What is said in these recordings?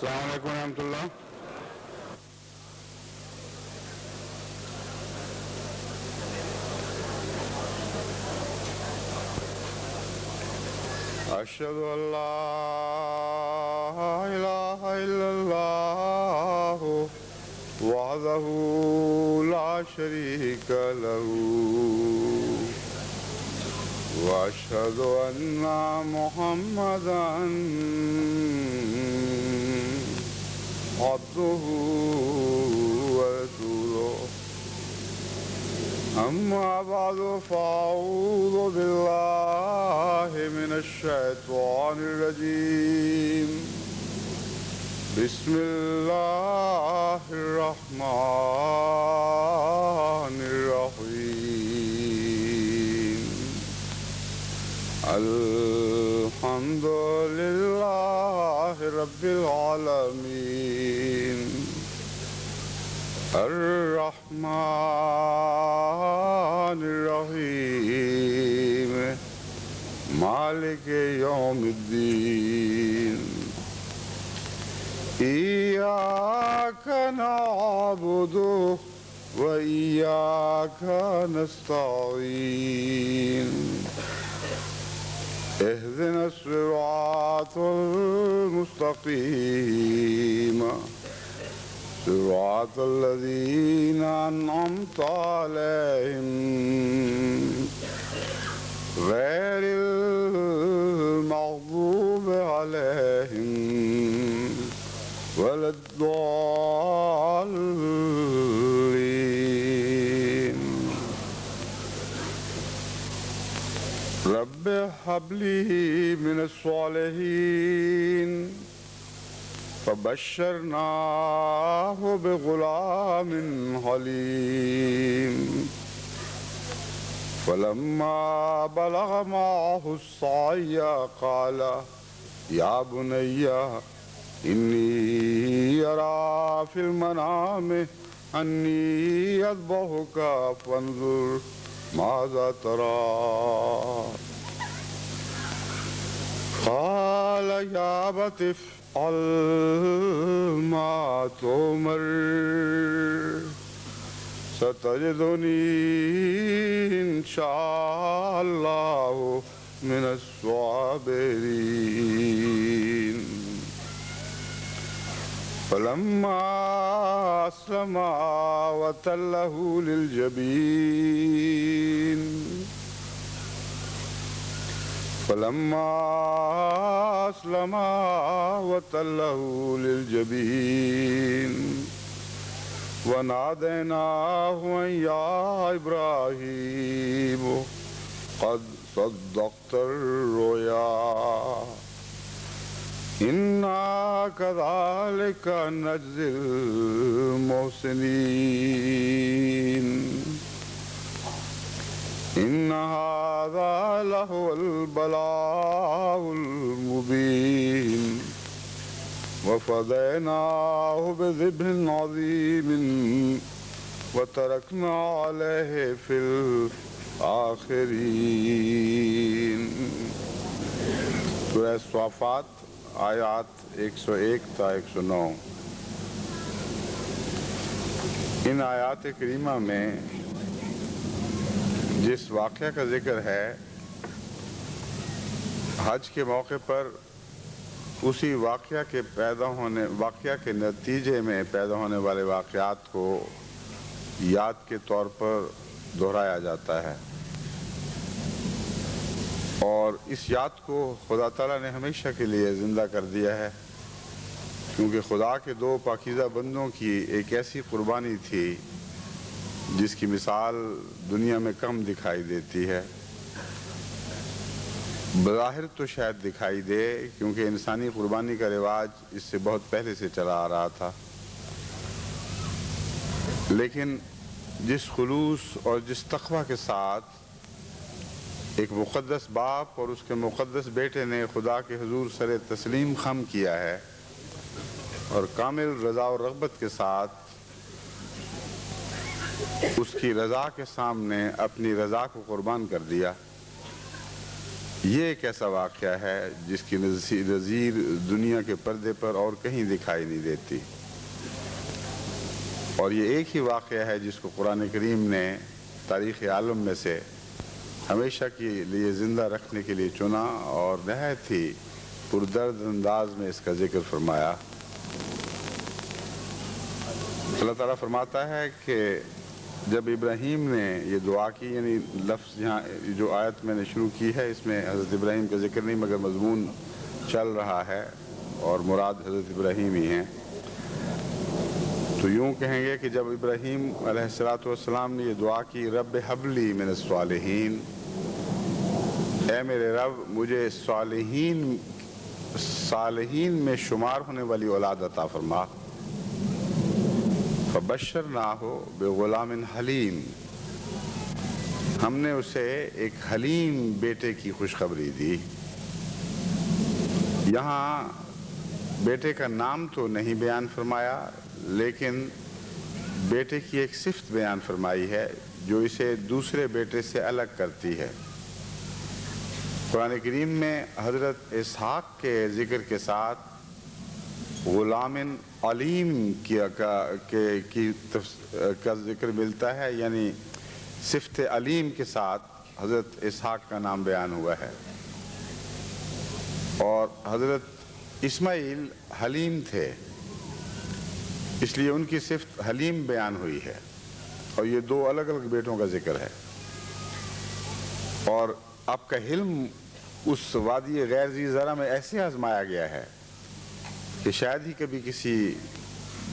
السلام علیکم ورحمۃ اللہ. اشہد ان لا الہ الا اللہ وحدہ لا شریک لہ واشہد ان محمدا عبدہ ورسولہ. اما بعد فاعوذ باللہ من الشیطان الرجیم. بسم اللہ الرحمن الرحیم. الحمد للہ رب العالمین الرحمن الرحیم مالک یوم الدین. ایاک نعبد و ایاک نستعین. اهدنا الصراط المستقیم صراط الذین انعمت علیہم غیر المغضوب علیہم ولا الضالین. رب هب لي من الصالحين فبشرناه بغلام حليم. فلما بلغ معه السعي قال يا بني إني أرى في المنام أني أذبحك فانظر ماذا ترى. قال يا أبت افعل ما تؤمر ستجدني إن شاء الله من الصابرين. فلما أسلما وتله للجبين فلما أسلما وتله للجبين وناديناه أن يا إبراهيم قد صدقت الرؤيا إنا كذلك نجزي المحسنين. إن هذا لهو البلاء المبين وفديناه بذبح عظيم وتركنا عليه في الآخرين. سورہ صافات آیات 101 تا 109. ان آیات کریمہ میں جس واقعہ کا ذکر ہے حج کے موقع پر اسی واقعہ کے نتیجے میں پیدا ہونے والے واقعات کو یاد کے طور پر دہرایا جاتا ہے. اور اس یاد کو خدا تعالیٰ نے ہمیشہ کے لیے زندہ کر دیا ہے، کیونکہ خدا کے دو پاکیزہ بندوں کی ایک ایسی قربانی تھی جس کی مثال دنیا میں کم دکھائی دیتی ہے. بظاہر تو شاید دکھائی دے کیونکہ انسانی قربانی کا رواج اس سے بہت پہلے سے چلا آ رہا تھا، لیکن جس خلوص اور جس تقویٰ کے ساتھ ایک مقدس باپ اور اس کے مقدس بیٹے نے خدا کے حضور سر تسلیم خم کیا ہے اور کامل رضا و رغبت کے ساتھ اس کی رضا کے سامنے اپنی رضا کو قربان کر دیا، یہ ایک ایسا واقعہ ہے جس کی نظیر دنیا کے پردے پر اور کہیں دکھائی نہیں دیتی، اور یہ ایک ہی واقعہ ہے جس کو قرآن کریم نے تاریخ عالم میں سے ہمیشہ کے لیے زندہ رکھنے کے لیے چنا اور نہایت ہی پردرد انداز میں اس کا ذکر فرمایا۔ اللہ تعالیٰ فرماتا ہے کہ جب ابراہیم نے یہ دعا کی، یعنی لفظ یہاں جو آیت میں نے شروع کی ہے اس میں حضرت ابراہیم کا ذکر نہیں مگر مضمون چل رہا ہے اور مراد حضرت ابراہیم ہی ہیں، تو یوں کہیں گے کہ جب ابراہیم علیہ السلام نے یہ دعا کی، رب ہب لی من الصالحین، اے میرے رب مجھے صالحین میں شمار ہونے والی اولاد عطا فرما، فبشرناہ بغلام حلیم، ہم نے اسے ایک حلیم بیٹے کی خوشخبری دی۔ یہاں بیٹے کا نام تو نہیں بیان فرمایا، لیکن بیٹے کی ایک صفت بیان فرمائی ہے جو اسے دوسرے بیٹے سے الگ کرتی ہے۔ قرآن کریم میں حضرت اسحاق کے ذکر کے ساتھ غلام علیم کا ذکر ملتا ہے، یعنی صفت علیم کے ساتھ حضرت اسحاق کا نام بیان ہوا ہے، اور حضرت اسماعیل حلیم تھے اس لیے ان کی صفت حلیم بیان ہوئی ہے، اور یہ دو الگ الگ بیٹوں کا ذکر ہے۔ اور آپ کا حلم اس وادی غیر ذی زرع میں ایسے آزمایا گیا ہے کہ شاید ہی کبھی کسی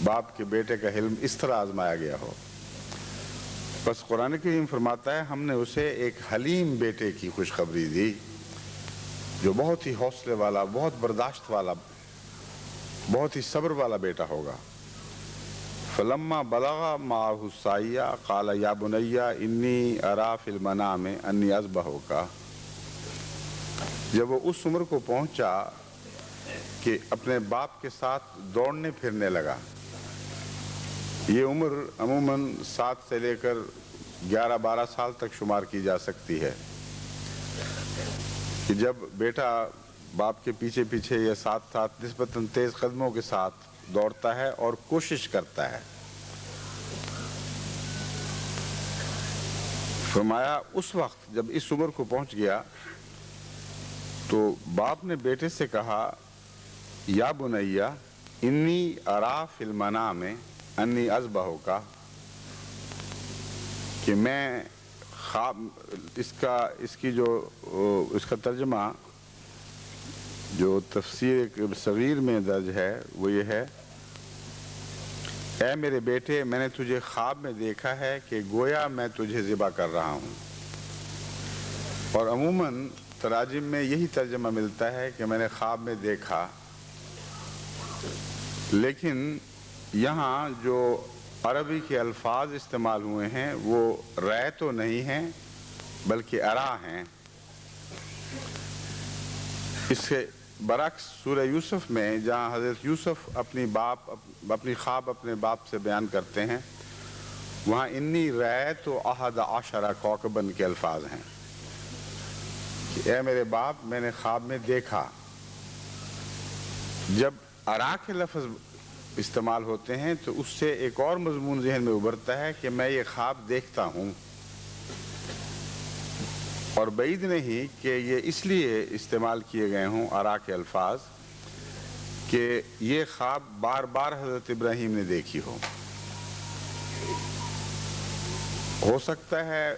باپ کے بیٹے کا حلم اس طرح آزمایا گیا ہو۔ بس قرآن کریم فرماتا ہے ہم نے اسے ایک حلیم بیٹے کی خوشخبری دی جو بہت ہی حوصلے والا، بہت برداشت والا، بہت ہی صبر والا بیٹا ہوگا۔ فلما بلغ معه السعی قال یا بنی انی اری فی المنام انی اذبحک، جب وہ اس عمر کو پہنچا کہ اپنے باپ کے ساتھ دوڑنے پھرنے لگا، یہ عمر عموماً 7 سے لے کر 11-12 سال تک شمار کی جا سکتی ہے، کہ جب بیٹا باپ کے پیچھے پیچھے یا ساتھ ساتھ نسبتاً تیز قدموں کے ساتھ دوڑتا ہے اور کوشش کرتا ہے۔ فرمایا اس وقت جب اس عمر کو پہنچ گیا تو باپ نے بیٹے سے کہا یا بنیا انی اری فی المنام انی اذبحک، کہ میں خواب، اس کا ترجمہ جو تفسیر صغیر میں درج ہے وہ یہ ہے، اے میرے بیٹے میں نے تجھے خواب میں دیکھا ہے کہ گویا میں تجھے ذبح کر رہا ہوں، اور عموماً تراجم میں یہی ترجمہ ملتا ہے کہ میں نے خواب میں دیکھا، لیکن یہاں جو عربی کے الفاظ استعمال ہوئے ہیں وہ رائے تو نہیں ہیں بلکہ ارا ہیں۔ اس کے برعکس سورہ یوسف میں جہاں حضرت یوسف اپنی خواب اپنے باپ سے بیان کرتے ہیں، وہاں انی رأیت 11 کوكباً کے الفاظ ہیں کہ اے میرے باپ میں نے خواب میں دیکھا۔ جب ارا کے لفظ استعمال ہوتے ہیں تو اس سے ایک اور مضمون ذہن میں ابھرتا ہے کہ میں یہ خواب دیکھتا ہوں، اور بعید نہیں کہ یہ اس لیے استعمال کیے گئے ہوں ارا کے الفاظ کہ یہ خواب بار بار حضرت ابراہیم نے دیکھی ہو سکتا ہے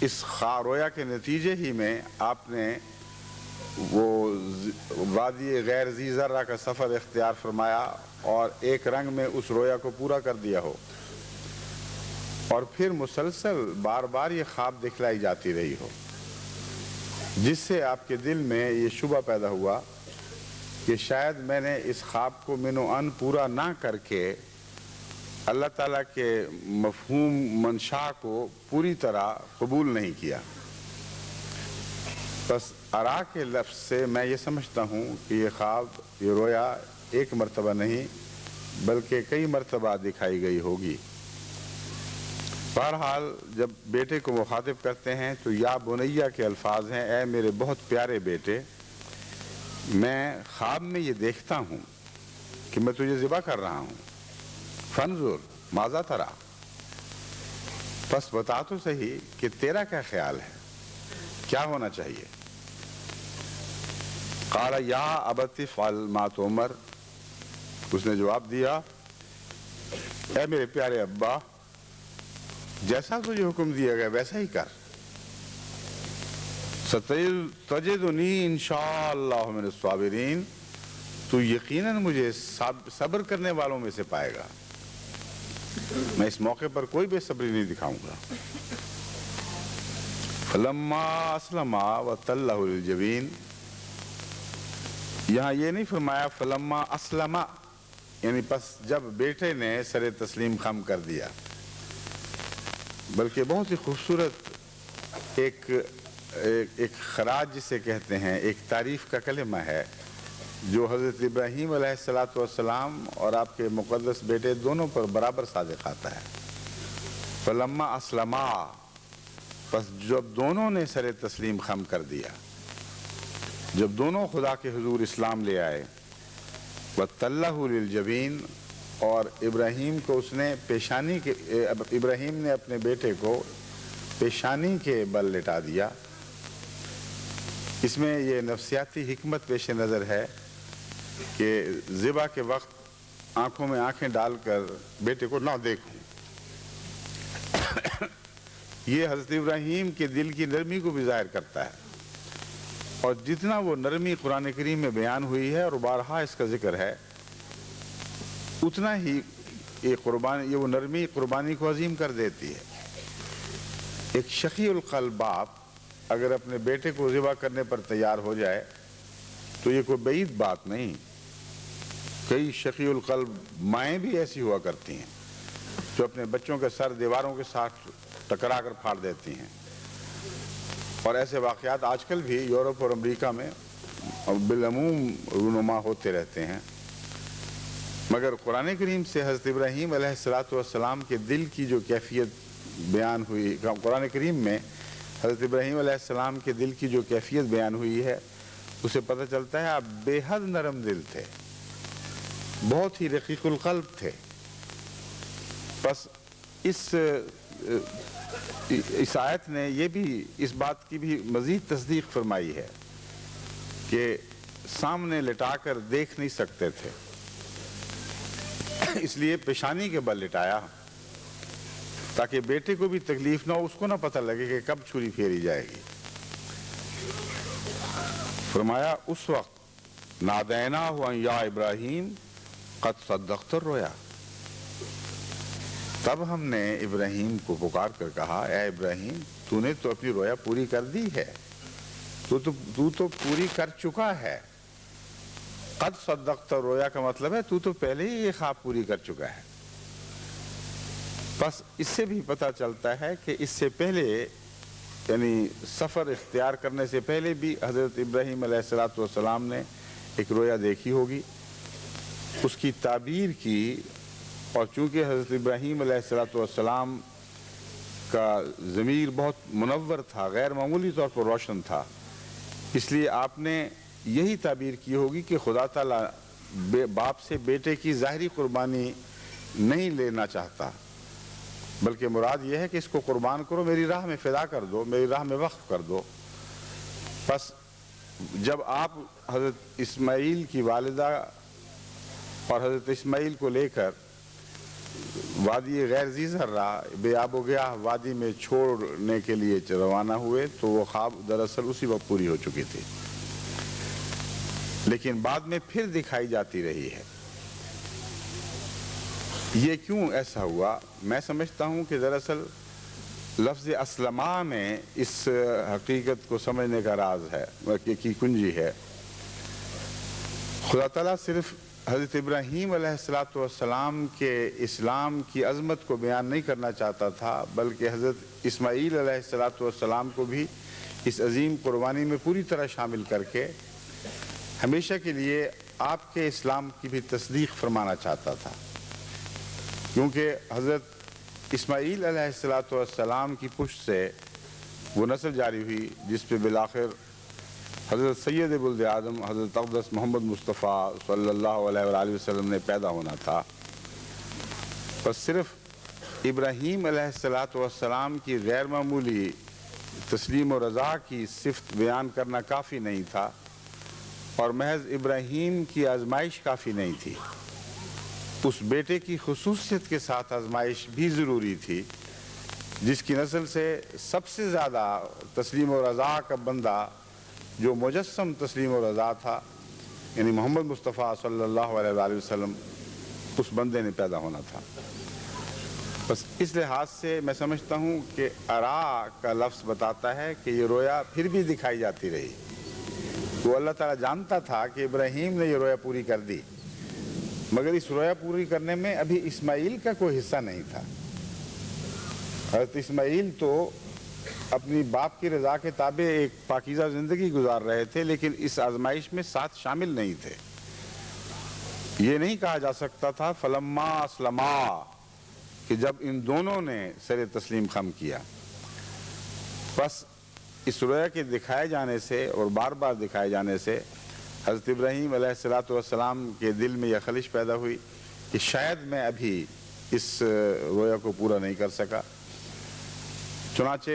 اس رویا کے نتیجے ہی میں آپ نے وہ وادی غیر ذی زرع کا سفر اختیار فرمایا اور ایک رنگ میں اس رویا کو پورا کر دیا ہو، اور پھر مسلسل بار بار یہ خواب دکھلائی جاتی رہی ہو، جس سے آپ کے دل میں یہ شبہ پیدا ہوا کہ شاید میں نے اس خواب کو من و ان پورا نہ کر کے اللہ تعالیٰ کے مفہوم منشا کو پوری طرح قبول نہیں کیا۔ بس ارا کے لفظ سے میں یہ سمجھتا ہوں کہ یہ خواب، یہ رویا ایک مرتبہ نہیں بلکہ کئی مرتبہ دکھائی گئی ہوگی۔ بہرحال جب بیٹے کو مخاطب کرتے ہیں تو یا بنیہ کے الفاظ ہیں، اے میرے بہت پیارے بیٹے، میں خواب میں یہ دیکھتا ہوں کہ میں تجھے ذبح کر رہا ہوں، فانظر ماذا ترى، بس بتا تو صحیح کہ تیرا کیا خیال ہے، کیا ہونا چاہیے؟ قال یا ابت افعل ما تؤمر، اس نے جواب دیا، اے میرے پیارے ابا، جیسا تجھے حکم دیا گیا ویسا ہی کر، ستجدنی انشاءاللہ من الصابرین، تو یقیناً مجھے صبر کرنے والوں میں سے پائے گا، میں اس موقع پر کوئی بے صبری نہیں دکھاؤں گا۔ فلما اسلما وتلہ للجبین، یہاں یہ نہیں فرمایا فلما اسلما، یعنی پس جب بیٹے نے سر تسلیم خم کر دیا، بلکہ بہت ہی خوبصورت ایک خراج جسے کہتے ہیں، ایک تعریف کا کلمہ ہے جو حضرت ابراہیم علیہ السلام اور آپ کے مقدس بیٹے دونوں پر برابر صادق آتا ہے۔ فلما اسلما، پس جب دونوں نے سر تسلیم خم کر دیا، جب دونوں خدا کے حضور اسلام لے آئے، وَتَلَّهُ لِلْجَبِينِ، اور ابراہیم کو اس نے ابراہیم نے اپنے بیٹے کو پیشانی کے بل لٹا دیا۔ اس میں یہ نفسیاتی حکمت پیش نظر ہے کہ ذبح کے وقت آنکھوں میں آنکھیں ڈال کر بیٹے کو نہ دیکھوں، یہ حضرت ابراہیم کے دل کی نرمی کو بھی ظاہر کرتا ہے، اور جتنا وہ نرمی قرآن کریم میں بیان ہوئی ہے اور بارہا اس کا ذکر ہے، اتنا ہی یہ وہ نرمی قربانی کو عظیم کر دیتی ہے۔ ایک شقی القلب باپ اگر اپنے بیٹے کو ذبح کرنے پر تیار ہو جائے تو یہ کوئی بعید بات نہیں۔ کئی شقی القلب مائیں بھی ایسی ہوا کرتی ہیں جو اپنے بچوں کے سر دیواروں کے ساتھ ٹکرا کر پھاڑ دیتی ہیں، اور ایسے واقعات آج کل بھی یورپ اور امریکہ میں بالعموم رونما ہوتے رہتے ہیں۔ مگر قرآن کریم سے حضرت ابراہیم علیہ السلام کے دل کی جو کیفیت بیان ہوئی، قرآن کریم میں حضرت ابراہیم علیہ السلام کے دل کی جو کیفیت بیان ہوئی ہے، اسے پتہ چلتا ہے آپ بے حد نرم دل تھے، بہت ہی رقیق القلب تھے۔ بس اس آیت نے یہ بھی اس بات کی بھی مزید تصدیق فرمائی ہے کہ سامنے لٹا کر دیکھ نہیں سکتے تھے، اس لیے پیشانی کے بل لٹایا تاکہ بیٹے کو بھی تکلیف نہ ہو، اس کو نہ پتہ لگے کہ کب چھری پھیری جائے گی۔ فرمایا اس وقت نادیناہ ان یا ابراہیم قد صدقت الرؤیا، تب ہم نے ابراہیم کو پکار کر کہا، اے ابراہیم تو نے تو اپنی رویا پوری کر دی ہے، تو پوری کر چکا ہے۔ قد صدقت الرؤیا کا مطلب ہے تو پہلے ہی یہ خواب پوری کر چکا ہے۔ بس اس سے بھی پتہ چلتا ہے کہ اس سے پہلے، یعنی سفر اختیار کرنے سے پہلے بھی حضرت ابراہیم علیہ السلام نے ایک رویا دیکھی ہوگی، اس کی تعبیر کی، اور چونکہ حضرت ابراہیم علیہ السلام کا ضمیر بہت منور تھا، غیر معمولی طور پر روشن تھا، اس لیے آپ نے یہی تعبیر کی ہوگی کہ خدا تعالیٰ باپ سے بیٹے کی ظاہری قربانی نہیں لینا چاہتا، بلکہ مراد یہ ہے کہ اس کو قربان کرو، میری راہ میں فدا کر دو، میری راہ میں وقف کر دو۔ بس جب آپ حضرت اسماعیل کی والدہ اور حضرت اسماعیل کو لے کر وادی غیر ذی زرع بے آب و گیاہ وادی میں چھوڑنے کے لیے روانہ ہوئے تو وہ خواب دراصل اسی وقت پوری ہو چکی تھی، لیکن بعد میں پھر دکھائی جاتی رہی ہے۔ یہ کیوں ایسا ہوا؟ میں سمجھتا ہوں کہ دراصل لفظ اسلما میں اس حقیقت کو سمجھنے کا راز ہے، کی کنجی ہے۔ خدا تعالیٰ صرف حضرت ابراہیم علیہ السلام کے اسلام کی عظمت کو بیان نہیں کرنا چاہتا تھا، بلکہ حضرت اسماعیل علیہ السلام کو بھی اس عظیم قربانی میں پوری طرح شامل کر کے ہمیشہ کے لیے آپ کے اسلام کی بھی تصدیق فرمانا چاہتا تھا، کیونکہ حضرت اسماعیل علیہ السلام کی پشت سے وہ نسل جاری ہوئی جس پہ بالآخر حضرت سید ولد آدم حضرت اقدس محمد مصطفیٰ صلی اللہ علیہ وآلہ وسلم نے پیدا ہونا تھا۔ بس صرف ابراہیم علیہ السلام کی غیر معمولی تسلیم و رضا کی صفت بیان کرنا کافی نہیں تھا، اور محض ابراہیم کی آزمائش کافی نہیں تھی، اس بیٹے کی خصوصیت کے ساتھ آزمائش بھی ضروری تھی، جس کی نسل سے سب سے زیادہ تسلیم و رضا کا بندہ جو مجسم تسلیم و رضا تھا، یعنی محمد مصطفیٰ صلی اللہ علیہ وآلہ وسلم، اس بندے نے پیدا ہونا تھا۔ بس اس لحاظ سے میں سمجھتا ہوں کہ ارا کا لفظ بتاتا ہے کہ یہ رویا پھر بھی دکھائی جاتی رہی۔ وہ اللہ تعالیٰ جانتا تھا کہ ابراہیم نے یہ رویا پوری کر دی، مگر اس رویا پوری کرنے میں ابھی اسماعیل کا کوئی حصہ نہیں تھا۔ حضرت اسماعیل تو اپنی باپ کی رضا کے تابع ایک پاکیزہ زندگی گزار رہے تھے، لیکن اس آزمائش میں ساتھ شامل نہیں تھے۔ یہ نہیں کہا جا سکتا تھا فلما اسلما، کہ جب ان دونوں نے سر تسلیم خم کیا۔ بس اس رویا کے دکھائے جانے سے اور بار بار دکھائے جانے سے حضرت ابراہیم علیہ السلام کے دل میں یہ خلش پیدا ہوئی کہ شاید میں ابھی اس رویا کو پورا نہیں کر سکا۔ چنانچہ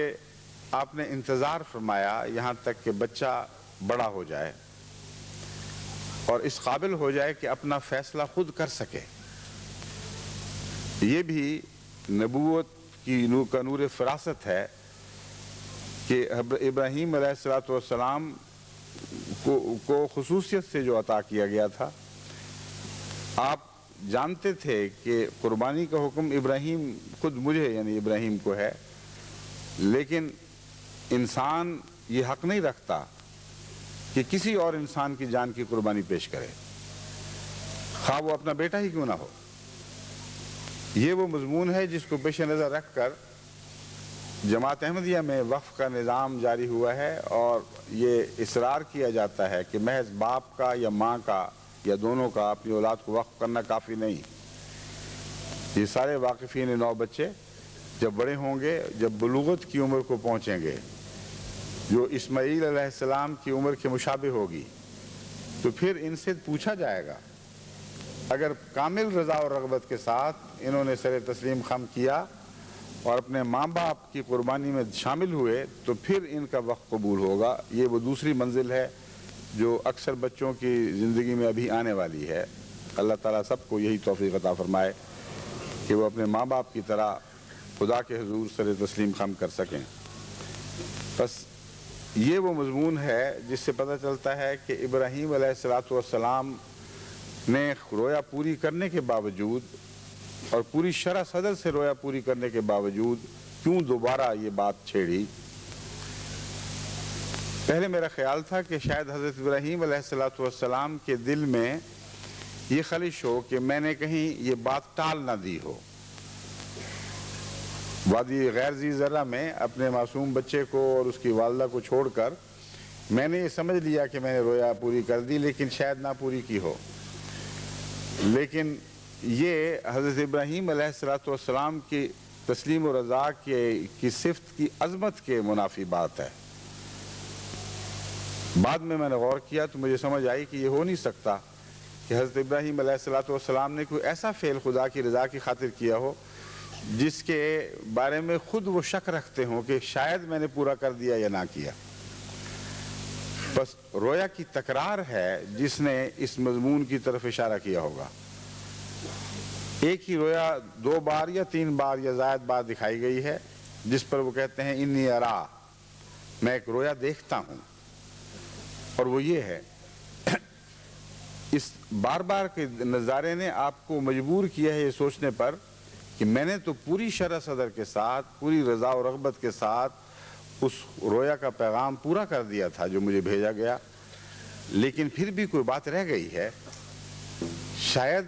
آپ نے انتظار فرمایا یہاں تک کہ بچہ بڑا ہو جائے اور اس قابل ہو جائے کہ اپنا فیصلہ خود کر سکے۔ یہ بھی نبوت کی کا نور فراست ہے کہ ابراہیم علیہ السلام کو خصوصیت سے جو عطا کیا گیا تھا، آپ جانتے تھے کہ قربانی کا حکم ابراہیم خود مجھے یعنی ابراہیم کو ہے، لیکن انسان یہ حق نہیں رکھتا کہ کسی اور انسان کی جان کی قربانی پیش کرے، خواہ وہ اپنا بیٹا ہی کیوں نہ ہو۔ یہ وہ مضمون ہے جس کو پیش نظر رکھ کر جماعت احمدیہ میں وقف کا نظام جاری ہوا ہے، اور یہ اصرار کیا جاتا ہے کہ محض باپ کا یا ماں کا یا دونوں کا اپنی اولاد کو وقف کرنا کافی نہیں۔ یہ سارے واقفین 9 بچے جب بڑے ہوں گے، جب بلوغت کی عمر کو پہنچیں گے، جو اسماعیل علیہ السلام کی عمر کے مشابہ ہوگی، تو پھر ان سے پوچھا جائے گا۔ اگر کامل رضا اور رغبت کے ساتھ انہوں نے سر تسلیم خم کیا اور اپنے ماں باپ کی قربانی میں شامل ہوئے، تو پھر ان کا وقت قبول ہوگا۔ یہ وہ دوسری منزل ہے جو اکثر بچوں کی زندگی میں ابھی آنے والی ہے۔ اللہ تعالیٰ سب کو یہی توفیق عطا فرمائے کہ وہ اپنے ماں باپ کی طرح خدا کے حضور سر تسلیم خم کر سکیں۔ بس یہ وہ مضمون ہے جس سے پتہ چلتا ہے کہ ابراہیم علیہ السلام نے رویا پوری کرنے کے باوجود اور پوری شرح صدر سے رویا پوری کرنے کے باوجود کیوں دوبارہ یہ بات چھیڑی۔ پہلے میرا خیال تھا کہ شاید حضرت ابراہیم علیہ السلام کے دل میں یہ خلش ہو کہ میں نے کہیں یہ بات ٹال نہ دی ہو۔ وادی غیر ذی ذرہ میں اپنے معصوم بچے کو اور اس کی والدہ کو چھوڑ کر میں نے یہ سمجھ لیا کہ میں نے رویا پوری کر دی، لیکن شاید نہ پوری کی ہو۔ لیکن یہ حضرت ابراہیم علیہ السلام کی تسلیم و رضا کی صفت کی عظمت کے منافی بات ہے۔ بعد میں نے غور کیا تو مجھے سمجھ آئی کہ یہ ہو نہیں سکتا کہ حضرت ابراہیم علیہ السلام نے کوئی ایسا فعل خدا کی رضا کی خاطر کیا ہو جس کے بارے میں خود وہ شک رکھتے ہوں کہ شاید میں نے پورا کر دیا یا نہ کیا۔ بس رویا کی تکرار ہے جس نے اس مضمون کی طرف اشارہ کیا ہوگا۔ ایک ہی رویا 2 بار یا 3 بار یا زائد بار دکھائی گئی ہے، جس پر وہ کہتے ہیں انی ارا، میں ایک رویا دیکھتا ہوں، اور وہ یہ ہے۔ اس بار بار کے نظارے نے آپ کو مجبور کیا ہے یہ سوچنے پر کہ میں نے تو پوری شرح صدر کے ساتھ، پوری رضا و رغبت کے ساتھ اس رویا کا پیغام پورا کر دیا تھا جو مجھے بھیجا گیا، لیکن پھر بھی کوئی بات رہ گئی ہے۔ شاید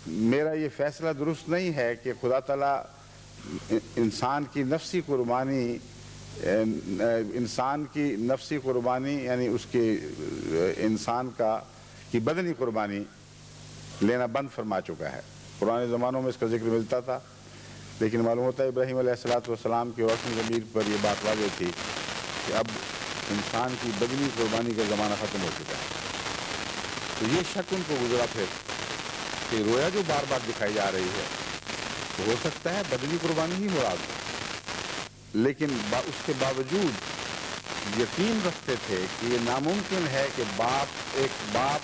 میرا یہ فیصلہ درست نہیں ہے کہ خدا تعالیٰ انسان کی نفسی قربانی یعنی اس کے انسان کی بدنی قربانی لینا بند فرما چکا ہے۔ پرانے زمانوں میں اس کا ذکر ملتا تھا لیکن معلوم ہوتا ہے ابراہیم علیہ السلام کے وقت ضمیر پر یہ بات واضح تھی کہ اب انسان کی بدنی قربانی کا زمانہ ختم ہو چکا ہے. تو یہ شک ان کو گزرا پھر کہ رویا جو بار بار دکھائی جا رہی ہے تو ہو سکتا ہے بدنی قربانی ہی مراد ہو. لیکن اس کے باوجود یقین رکھتے تھے کہ یہ ناممکن ہے کہ ایک باپ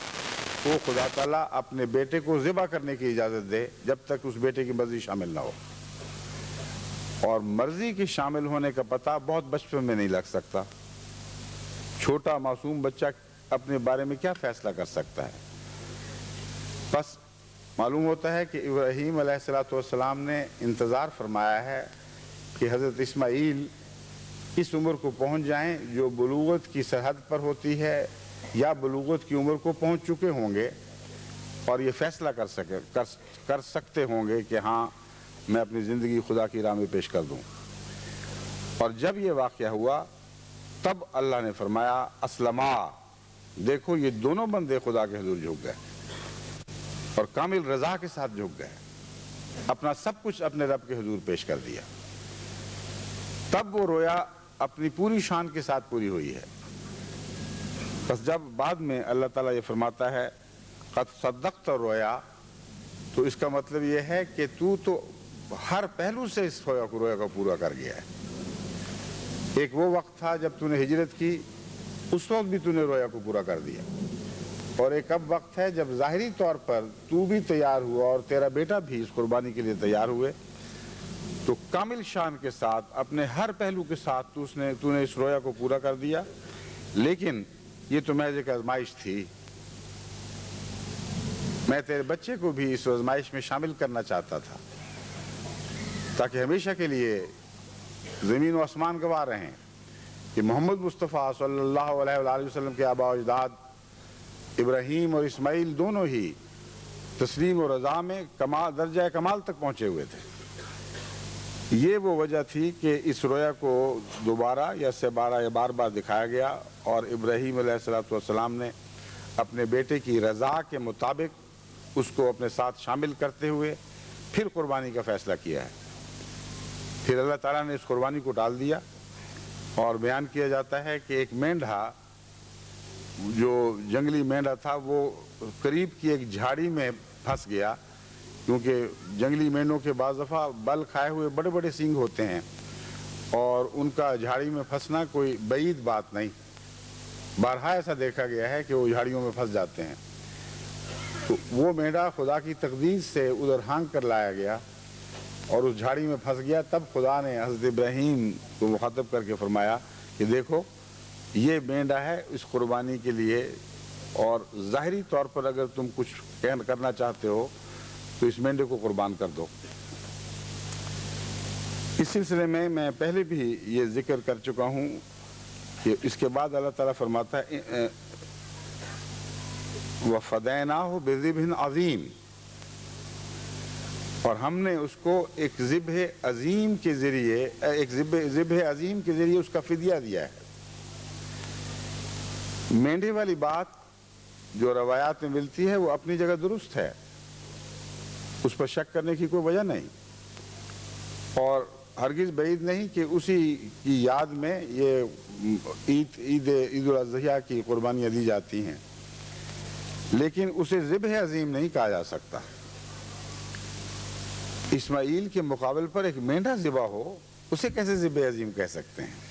کو خدا تعالیٰ اپنے بیٹے کو ذبح کرنے کی اجازت دے جب تک اس بیٹے کی مرضی شامل نہ ہو. اور مرضی کے شامل ہونے کا پتہ بہت بچپن میں نہیں لگ سکتا. چھوٹا معصوم بچہ اپنے بارے میں کیا فیصلہ کر سکتا ہے؟ بس معلوم ہوتا ہے کہ ابراہیم علیہ السلام نے انتظار فرمایا ہے کہ حضرت اسماعیل اس عمر کو پہنچ جائیں جو بلوغت کی سرحد پر ہوتی ہے یا بلوغت کی عمر کو پہنچ چکے ہوں گے اور یہ فیصلہ کر سکتے ہوں گے کہ ہاں میں اپنی زندگی خدا کی راہ میں پیش کر دوں. اور جب یہ واقعہ ہوا تب اللہ نے فرمایا اسلما، دیکھو یہ دونوں بندے خدا کے حضور جھک گئے اور کامل رضا کے ساتھ جھک گئے، اپنا سب کچھ اپنے رب کے حضور پیش کر دیا. تب وہ رویا اپنی پوری شان کے ساتھ پوری ہوئی ہے. بس جب بعد میں اللہ تعالیٰ یہ فرماتا ہے قد صدقت رویا، تو اس کا مطلب یہ ہے کہ تو ہر پہلو سے اس رویا کو پورا کر گیا ہے. ایک وہ وقت تھا جب تو نے ہجرت کی، اس وقت بھی تو نے رویا کو پورا کر دیا. اور ایک اب وقت ہے جب ظاہری طور پر تو بھی تیار ہوا اور تیرا بیٹا بھی اس قربانی کے لیے تیار ہوئے، تو کامل شان کے ساتھ اپنے ہر پہلو کے ساتھ تو نے اس رویا کو پورا کر دیا. لیکن یہ تو محض ایک آزمائش تھی. میں تیرے بچے کو بھی اس آزمائش میں شامل کرنا چاہتا تھا تاکہ ہمیشہ کے لیے زمین و آسمان گواہ رہیں کہ محمد مصطفیٰ صلی اللہ علیہ وآلہ وسلم کے آباء و اجداد ابراہیم اور اسماعیل دونوں ہی تسلیم و رضا میں درجہ کمال تک پہنچے ہوئے تھے. یہ وہ وجہ تھی کہ اس رویا کو دوبارہ یا اس سے بار بار دکھایا گیا اور ابراہیم علیہ السلام نے اپنے بیٹے کی رضا کے مطابق اس کو اپنے ساتھ شامل کرتے ہوئے پھر قربانی کا فیصلہ کیا ہے. پھر اللہ تعالیٰ نے اس قربانی کو ٹال دیا اور بیان کیا جاتا ہے کہ ایک مینڈھا جو جنگلی مینڈھا تھا وہ قریب کی ایک جھاڑی میں پھنس گیا، کیونکہ جنگلی مینڈوں کے بعض دفعہ بل کھائے ہوئے بڑے بڑے سینگ ہوتے ہیں اور ان کا جھاڑی میں پھنسنا کوئی بعید بات نہیں. بارہا ایسا دیکھا گیا ہے کہ وہ جھاڑیوں میں پھنس جاتے ہیں. تو وہ مینڈھا خدا کی تقدیر سے ادھر ہانک کر لایا گیا اور اس جھاڑی میں پھنس گیا. تب خدا نے حضرت ابراہیم کو مخاطب کر کے فرمایا کہ دیکھو یہ مینڈھا ہے اس قربانی کے لیے، اور ظاہری طور پر اگر تم کچھ کرنا چاہتے ہو تو اس مینڈے کو قربان کر دو. اس سلسلے میں پہلے بھی یہ ذکر کر چکا ہوں کہ اس کے بعد اللہ تعالیٰ فرماتا ہے وَفَدَيْنَاهُ بِذِبْحٍ عَظِيمٍ، اور ہم نے اس کو ایک ذبح عظیم کے ذریعے اس کا فدیہ دیا ہے. مینڈے والی بات جو روایات میں ملتی ہے وہ اپنی جگہ درست ہے، اس پر شک کرنے کی کوئی وجہ نہیں، اور ہرگز بعید نہیں کہ اسی کی یاد میں یہ عید الاضحیٰ کی قربانیاں دی جاتی ہیں. لیکن اسے ذبح عظیم نہیں کہا جا سکتا. اسماعیل کے مقابل پر ایک مینڈھا ذبح ہو، اسے کیسے ذبح عظیم کہہ سکتے ہیں؟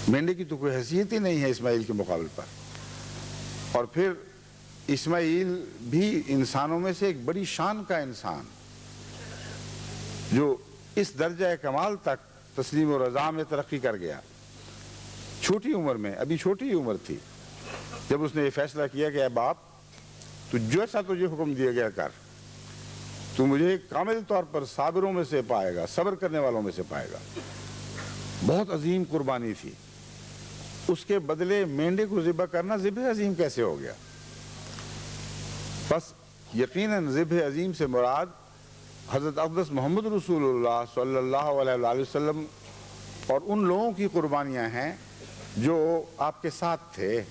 مینڈے کی تو کوئی حیثیت ہی نہیں ہے اسماعیل کے مقابل پر. اور پھر اسماعیل بھی انسانوں میں سے ایک بڑی شان کا انسان جو اس درجہ کمال تک تسلیم و رضا میں ترقی کر گیا چھوٹی عمر میں. ابھی چھوٹی عمر تھی جب اس نے یہ فیصلہ کیا کہ اے باپ تو جیسا تجھے حکم دیا گیا کر، تو مجھے کامل طور پر صابروں میں سے پائے گا، صبر کرنے والوں میں سے پائے گا. بہت عظیم قربانی تھی، اس کے بدلے مینڈے کو ذبح کرنا ذبح عظیم کیسے ہو گیا؟ بس یقیناً ذبح عظیم سے مراد حضرت اقدس محمد رسول اللہ صلی اللہ علیہ وآلہ وسلم اور ان لوگوں کی قربانیاں ہیں جو آپ کے ساتھ تھے،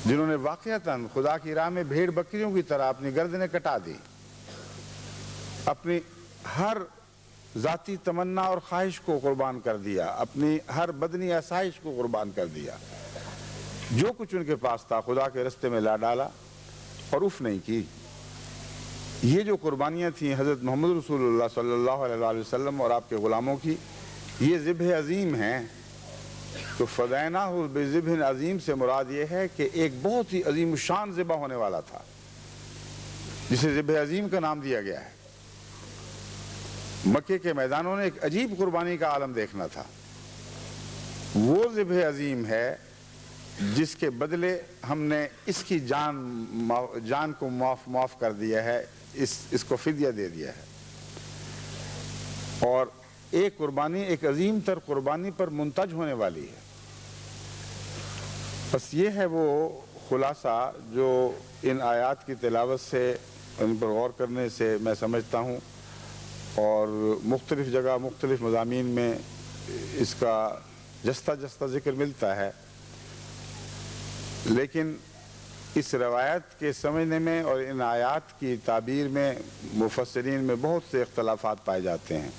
جنہوں نے واقعتاً خدا کی راہ میں بھیڑ بکریوں کی طرح اپنی گردنیں کٹا دی. اپنی ہر ذاتی تمنا اور خواہش کو قربان کر دیا، اپنی ہر بدنی آسائش کو قربان کر دیا، جو کچھ ان کے پاس تھا خدا کے رستے میں لا ڈالا اور اف نہیں کی۔ یہ جو قربانیاں تھیں حضرت محمد رسول اللہ صلی اللہ علیہ وآلہ وسلم اور آپ کے غلاموں کی، یہ ذبح عظیم ہیں۔ تو فدیناہ بذبح عظیم سے مراد یہ ہے کہ ایک بہت ہی عظیم الشان ذبح ہونے والا تھا، جسے ذبح عظیم کا نام دیا گیا ہے۔ مکے کے میدانوں نے ایک عجیب قربانی کا عالم دیکھنا تھا۔ وہ ذبح عظیم ہے جس کے بدلے ہم نے اس کی جان کو معاف کر دیا ہے، اس کو فدیہ دے دیا ہے، اور ایک قربانی ایک عظیم تر قربانی پر منتج ہونے والی ہے۔ بس یہ ہے وہ خلاصہ جو ان آیات کی تلاوت سے، ان پر غور کرنے سے میں سمجھتا ہوں، اور مختلف جگہ مختلف مضامین میں اس کا جستہ جستہ ذکر ملتا ہے، لیکن اس روایت کے سمجھنے میں اور ان آیات کی تعبیر میں مفسرین میں بہت سے اختلافات پائے جاتے ہیں۔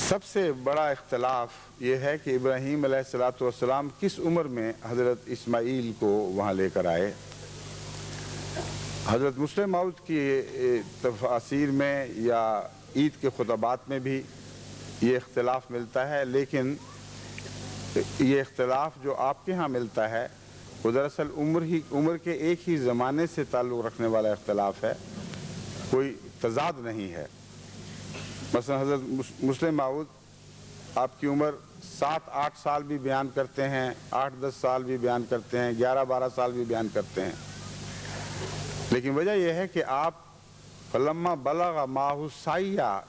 سب سے بڑا اختلاف یہ ہے کہ ابراہیم علیہ السلام کس عمر میں حضرت اسماعیل کو وہاں لے کر آئے۔ حضرت مسلم موعود کی تفاسیر میں یا عید کے خطبات میں بھی یہ اختلاف ملتا ہے، لیکن یہ اختلاف جو آپ کے ہاں ملتا ہے وہ دراصل عمر کے ایک ہی زمانے سے تعلق رکھنے والا اختلاف ہے، کوئی تضاد نہیں ہے۔ مثلا حضرت مسلم موعود آپ کی عمر 7-8 سال بھی بیان کرتے ہیں، 8-10 سال بھی بیان کرتے ہیں، 11-12 سال بھی بیان کرتے ہیں، لیکن وجہ یہ ہے کہ آپ فلما بلغ معہ السعیہ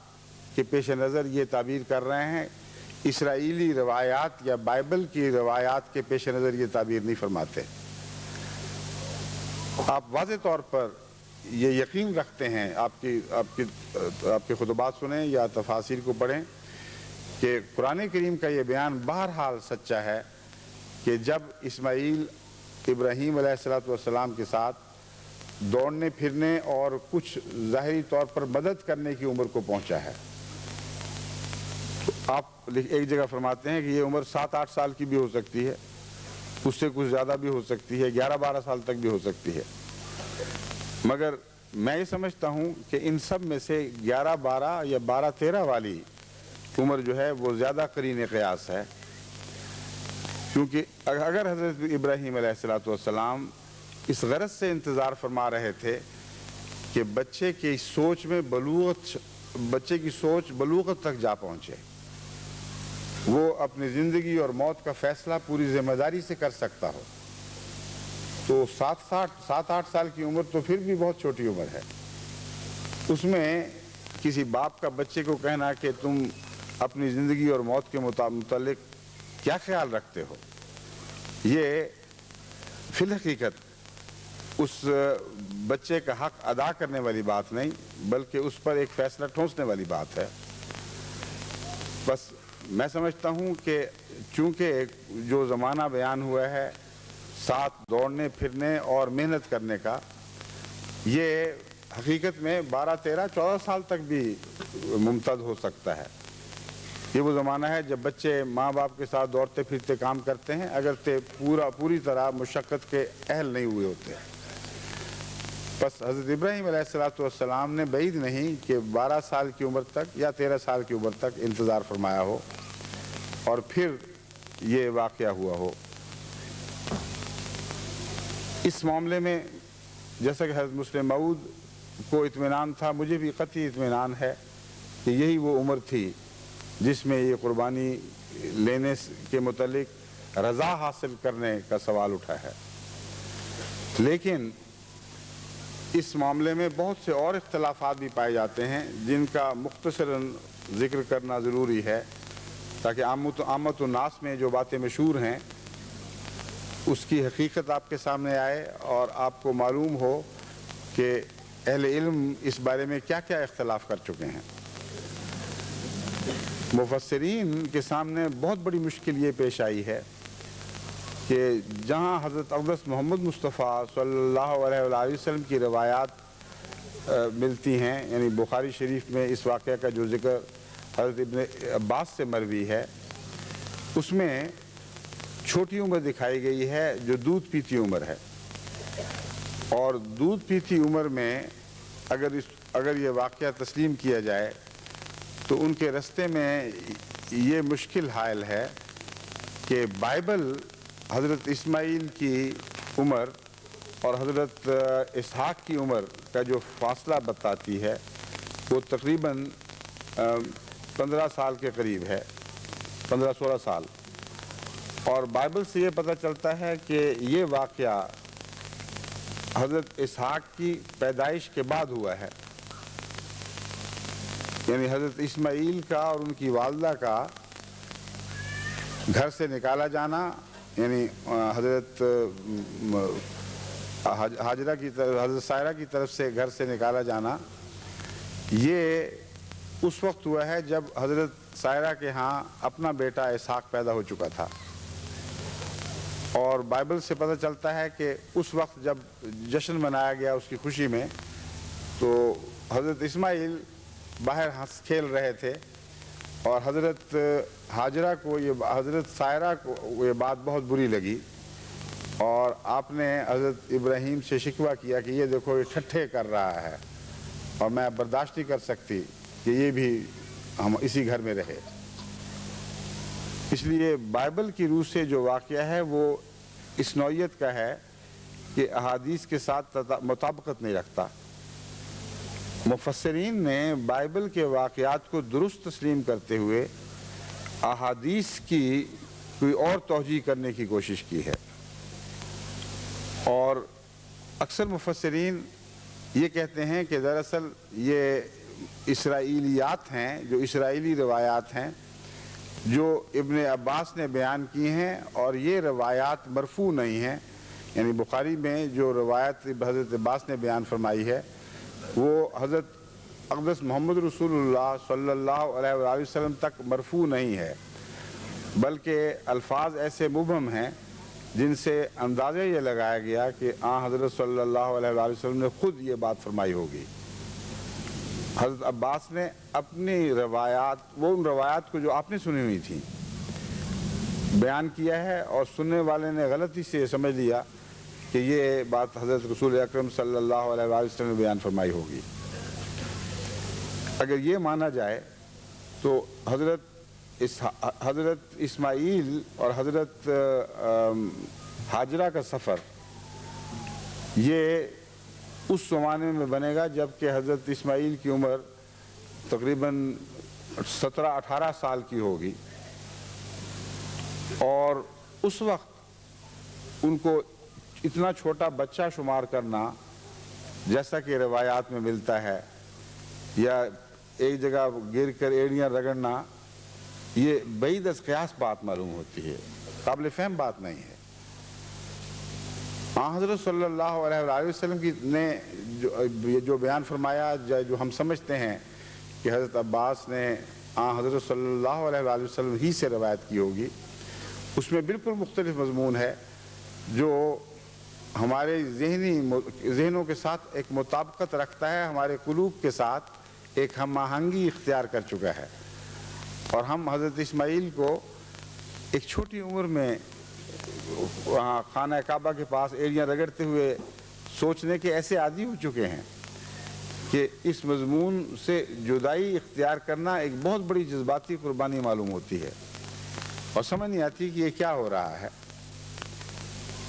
کے پیش نظر یہ تعبیر کر رہے ہیں، اسرائیلی روایات یا بائبل کی روایات کے پیش نظر یہ تعبیر نہیں فرماتے۔ آپ واضح طور پر یہ یقین رکھتے ہیں، آپ کے خطبات سنیں یا تفاسیر کو پڑھیں، کہ قرآن کریم کا یہ بیان بہرحال سچا ہے کہ جب اسماعیل ابراہیم علیہ السلام کے ساتھ دوڑنے پھرنے اور کچھ ظاہری طور پر مدد کرنے کی عمر کو پہنچا ہے، آپ ایک جگہ فرماتے ہیں کہ یہ عمر 7-8 سال کی بھی ہو سکتی ہے، اس سے کچھ زیادہ بھی ہو سکتی ہے، 11-12 سال تک بھی ہو سکتی ہے، مگر میں یہ سمجھتا ہوں کہ ان سب میں سے 11-12 یا 12-13 والی عمر جو ہے وہ زیادہ قرین قیاس ہے، کیونکہ اگر حضرت ابراہیم علیہ السلام اس غرض سے انتظار فرما رہے تھے کہ بچے کی سوچ بلوغت تک جا پہنچے، وہ اپنی زندگی اور موت کا فیصلہ پوری ذمہ داری سے کر سکتا ہو، تو 7-8 سال کی عمر تو پھر بھی بہت چھوٹی عمر ہے۔ اس میں کسی باپ کا بچے کو کہنا کہ تم اپنی زندگی اور موت کے متعلق کیا خیال رکھتے ہو، یہ فی الحقیقت اس بچے کا حق ادا کرنے والی بات نہیں، بلکہ اس پر ایک فیصلہ ٹھونسنے والی بات ہے۔ بس میں سمجھتا ہوں کہ چونکہ جو زمانہ بیان ہوا ہے ساتھ دوڑنے پھرنے اور محنت کرنے کا، یہ حقیقت میں 12-13-14 سال تک بھی ممتد ہو سکتا ہے۔ یہ وہ زمانہ ہے جب بچے ماں باپ کے ساتھ دوڑتے پھرتے کام کرتے ہیں، اگرچہ پوری طرح مشقت کے اہل نہیں ہوئے ہوتے۔ بس حضرت ابراہیم علیہ السلام نے بعید نہیں کہ 12 سال کی عمر تک یا 13 سال کی عمر تک انتظار فرمایا ہو اور پھر یہ واقعہ ہوا ہو۔ اس معاملے میں جیسا کہ حضرت مسلم موعود کو اطمینان تھا، مجھے بھی قطعی اطمینان ہے کہ یہی وہ عمر تھی جس میں یہ قربانی لینے کے متعلق رضا حاصل کرنے کا سوال اٹھا ہے۔ لیکن اس معاملے میں بہت سے اور اختلافات بھی پائے جاتے ہیں جن کا مختصراً ذکر کرنا ضروری ہے، تاکہ عامت الناس میں جو باتیں مشہور ہیں اس کی حقیقت آپ کے سامنے آئے اور آپ کو معلوم ہو کہ اہل علم اس بارے میں کیا کیا اختلاف کر چکے ہیں۔ مفسرین کے سامنے بہت بڑی مشکل یہ پیش آئی ہے کہ جہاں حضرت اقدس محمد مصطفیٰ صلی اللہ علیہ وآلہ وسلم کی روایات ملتی ہیں، یعنی بخاری شریف میں اس واقعہ کا جو ذکر حضرت ابن عباس سے مروی ہے اس میں چھوٹی عمر دکھائی گئی ہے جو دودھ پیتی عمر ہے، اور دودھ پیتی عمر میں اگر یہ واقعہ تسلیم کیا جائے تو ان کے رستے میں یہ مشکل حائل ہے کہ بائبل حضرت اسماعیل کی عمر اور حضرت اسحاق کی عمر کا جو فاصلہ بتاتی ہے وہ تقریباً 15 سال کے قریب ہے، 15-16 سال، اور بائبل سے یہ پتہ چلتا ہے کہ یہ واقعہ حضرت اسحاق کی پیدائش کے بعد ہوا ہے، یعنی حضرت اسماعیل کا اور ان کی والدہ کا گھر سے نکالا جانا، یعنی حضرت حاجرہ کی طرف، حضرت سائرہ کی طرف سے گھر سے نکالا جانا، یہ اس وقت ہوا ہے جب حضرت سائرہ کے ہاں اپنا بیٹا اسحاق پیدا ہو چکا تھا، اور بائبل سے پتہ چلتا ہے کہ اس وقت جب جشن منایا گیا اس کی خوشی میں تو حضرت اسماعیل باہر ہنس کھیل رہے تھے، اور حضرت حاجرہ کو حضرت سائرہ کو یہ بات بہت بری لگی، اور آپ نے حضرت ابراہیم سے شکوہ کیا کہ یہ دیکھو یہ ٹھٹھے کر رہا ہے اور میں برداشت نہیں کر سکتی کہ یہ بھی ہم اسی گھر میں رہے۔ اس لیے بائبل کی روح سے جو واقعہ ہے وہ اس نوعیت کا ہے کہ احادیث کے ساتھ مطابقت نہیں رکھتا۔ مفسرین نے بائبل کے واقعات کو درست تسلیم کرتے ہوئے احادیث کی کوئی اور توجیہ کرنے کی کوشش کی ہے، اور اکثر مفسرین یہ کہتے ہیں کہ دراصل یہ اسرائیلیات ہیں، جو اسرائیلی روایات ہیں جو ابن عباس نے بیان کی ہیں، اور یہ روایات مرفوع نہیں ہیں، یعنی بخاری میں جو روایت حضرت عباس نے بیان فرمائی ہے وہ حضرت اقدس محمد رسول اللہ صلی اللہ علیہ وآلہ وسلم تک مرفوع نہیں ہے، بلکہ الفاظ ایسے مبہم ہیں جن سے اندازہ یہ لگایا گیا کہ حضرت صلی اللہ علیہ وآلہ وسلم نے خود یہ بات فرمائی ہوگی۔ حضرت عباس نے اپنی روایات، وہ ان روایات کو جو آپ نے سنی ہوئی تھیں بیان کیا ہے، اور سننے والے نے غلطی سے سمجھ لیا کہ یہ بات حضرت رسول اکرم صلی اللہ علیہ وآلہ وسلم نے بیان فرمائی ہوگی۔ اگر یہ مانا جائے تو حضرت اسماعیل اور حضرت حاجرہ کا سفر یہ اس زمانے میں بنے گا جب کہ حضرت اسماعیل کی عمر تقریباً 17-18 سال کی ہوگی، اور اس وقت ان کو اتنا چھوٹا بچہ شمار کرنا جیسا کہ روایات میں ملتا ہے، یا ایک جگہ گر کر ایڑیاں رگڑنا، یہ بعید از قیاس بات معلوم ہوتی ہے، قابل فہم بات نہیں ہے۔ حضرت صلی اللہ علیہ وآلہ وسلم نے جو بیان فرمایا، جو ہم سمجھتے ہیں کہ حضرت عباس نے حضرت صلی اللہ علیہ وآلہ وسلم ہی سے روایت کی ہوگی، اس میں بالکل مختلف مضمون ہے جو ہمارے ذہنوں کے ساتھ ایک مطابقت رکھتا ہے، ہمارے قلوب کے ساتھ ایک ہم آہنگی اختیار کر چکا ہے، اور ہم حضرت اسماعیل کو ایک چھوٹی عمر میں وہاں خانہ کعبہ کے پاس ایڑیاں رگڑتے ہوئے سوچنے کے ایسے عادی ہو چکے ہیں کہ اس مضمون سے جدائی اختیار کرنا ایک بہت بڑی جذباتی قربانی معلوم ہوتی ہے، اور سمجھ نہیں آتی کہ یہ کیا ہو رہا ہے۔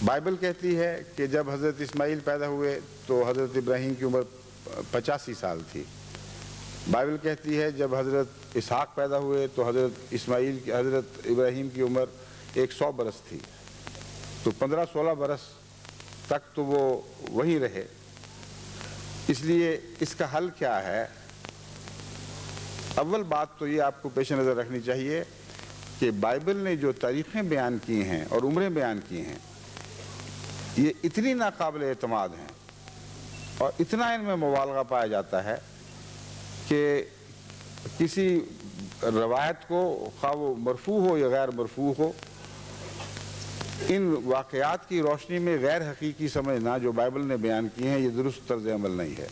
بائبل کہتی ہے کہ جب حضرت اسماعیل پیدا ہوئے تو حضرت ابراہیم کی عمر 85 سال تھی، بائبل کہتی ہے جب حضرت اسحاق پیدا ہوئے تو حضرت ابراہیم کی عمر 100 برس تھی، تو 15-16 برس تک تو وہ وہی رہے۔ اس لیے اس کا حل کیا ہے؟ اول بات تو یہ آپ کو پیش نظر رکھنی چاہیے کہ بائبل نے جو تاریخیں بیان کی ہیں اور عمریں بیان کی ہیں یہ اتنی ناقابل اعتماد ہیں اور اتنا ان میں مبالغہ پایا جاتا ہے کہ کسی روایت کو خواہ وہ مرفوع ہو یا غیر مرفوع ہو، ان واقعات کی روشنی میں غیر حقیقی سمجھنا جو بائبل نے بیان کی ہیں یہ درست طرز عمل نہیں ہے۔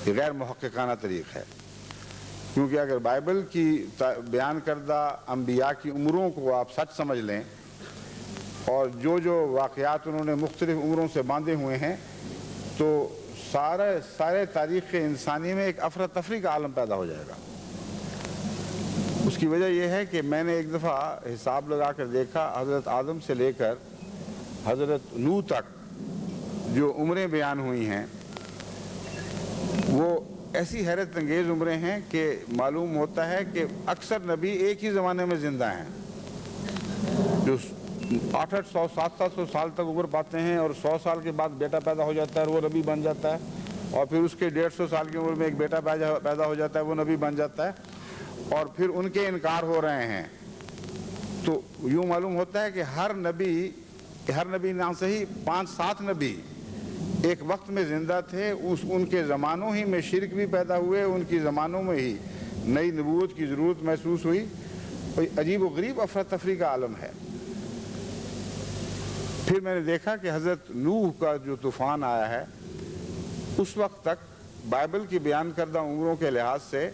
یہ غیر محققانہ طریق ہے، کیونکہ اگر بائبل کی بیان کردہ انبیاء کی عمروں کو آپ سچ سمجھ لیں اور جو جو واقعات انہوں نے مختلف عمروں سے باندھے ہوئے ہیں، تو سارے تاریخ انسانی میں ایک افراتفری کا عالم پیدا ہو جائے گا۔ اس کی وجہ یہ ہے کہ میں نے ایک دفعہ حساب لگا کر دیکھا، حضرت آدم سے لے کر حضرت نوح تک جو عمریں بیان ہوئی ہیں وہ ایسی حیرت انگیز عمریں ہیں کہ معلوم ہوتا ہے کہ اکثر نبی ایک ہی زمانے میں زندہ ہیں، جو 800 700 سال تک عمر پاتے ہیں اور 100 سال کے بعد بیٹا پیدا ہو جاتا ہے اور وہ نبی بن جاتا ہے، اور پھر اس کے 150 سال کی عمر میں ایک بیٹا پیدا ہو جاتا ہے، وہ نبی بن جاتا ہے، اور پھر ان کے انکار ہو رہے ہیں۔ تو یوں معلوم ہوتا ہے کہ ہر نبی نہ صحیح 5-7 نبی ایک وقت میں زندہ تھے، ان کے زمانوں ہی میں شرک بھی پیدا ہوئے، ان کی زمانوں میں ہی نئی نبوت کی ضرورت محسوس ہوئی۔ عجیب و غریب افراتفری کا عالم ہے۔ پھر میں نے دیکھا کہ حضرت نوح کا جو طوفان آیا ہے، اس وقت تک بائبل کی بیان کردہ عمروں کے لحاظ سے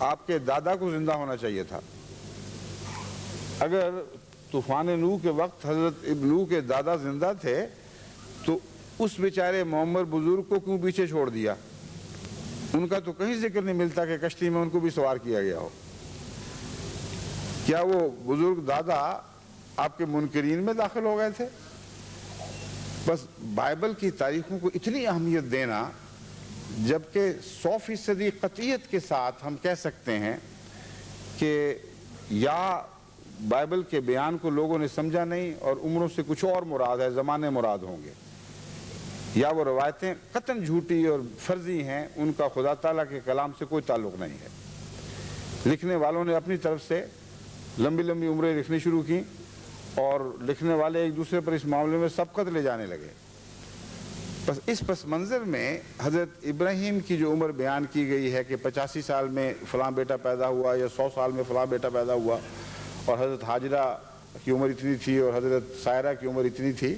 آپ کے دادا کو زندہ ہونا چاہیے تھا۔ اگر طوفان نوح کے وقت حضرت نوح کے دادا زندہ تھے تو اس بیچارے معمر بزرگ کو کیوں پیچھے چھوڑ دیا؟ ان کا تو کہیں ذکر نہیں ملتا کہ کشتی میں ان کو بھی سوار کیا گیا ہو۔ کیا وہ بزرگ دادا آپ کے منکرین میں داخل ہو گئے تھے؟ بس بائبل کی تاریخوں کو اتنی اہمیت دینا، جبکہ 100% قطعیت کے ساتھ ہم کہہ سکتے ہیں کہ یا بائبل کے بیان کو لوگوں نے سمجھا نہیں اور عمروں سے کچھ اور مراد ہے، زمانے مراد ہوں گے، یا وہ روایتیں قطعاً جھوٹی اور فرضی ہیں، ان کا خدا تعالیٰ کے کلام سے کوئی تعلق نہیں ہے۔ لکھنے والوں نے اپنی طرف سے لمبی لمبی عمریں لکھنی شروع کی اور لکھنے والے ایک دوسرے پر اس معاملے میں سبقت لے جانے لگے۔ بس اس پس منظر میں حضرت ابراہیم کی جو عمر بیان کی گئی ہے کہ 85 سال میں فلاں بیٹا پیدا ہوا یا 100 سال میں فلاں بیٹا پیدا ہوا، اور حضرت حاجرہ کی عمر اتنی تھی اور حضرت سائرہ کی عمر اتنی تھی،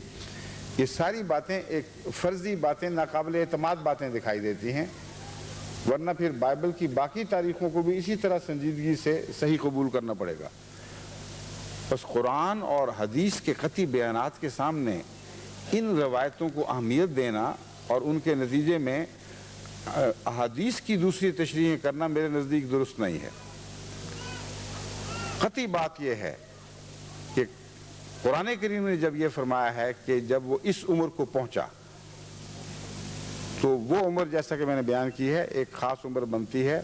یہ ساری باتیں ایک فرضی باتیں، ناقابل اعتماد باتیں دکھائی دیتی ہیں، ورنہ پھر بائبل کی باقی تاریخوں کو بھی اسی طرح سنجیدگی سے صحیح قبول کرنا پڑے گا۔ بس قرآن اور حدیث کے قطعی بیانات کے سامنے ان روایتوں کو اہمیت دینا اور ان کے نتیجے میں احادیث کی دوسری تشریحیں کرنا میرے نزدیک درست نہیں ہے۔ قطعی بات یہ ہے کہ قرآن کریم نے جب یہ فرمایا ہے کہ جب وہ اس عمر کو پہنچا تو وہ عمر، جیسا کہ میں نے بیان کی ہے، ایک خاص عمر بنتی ہے۔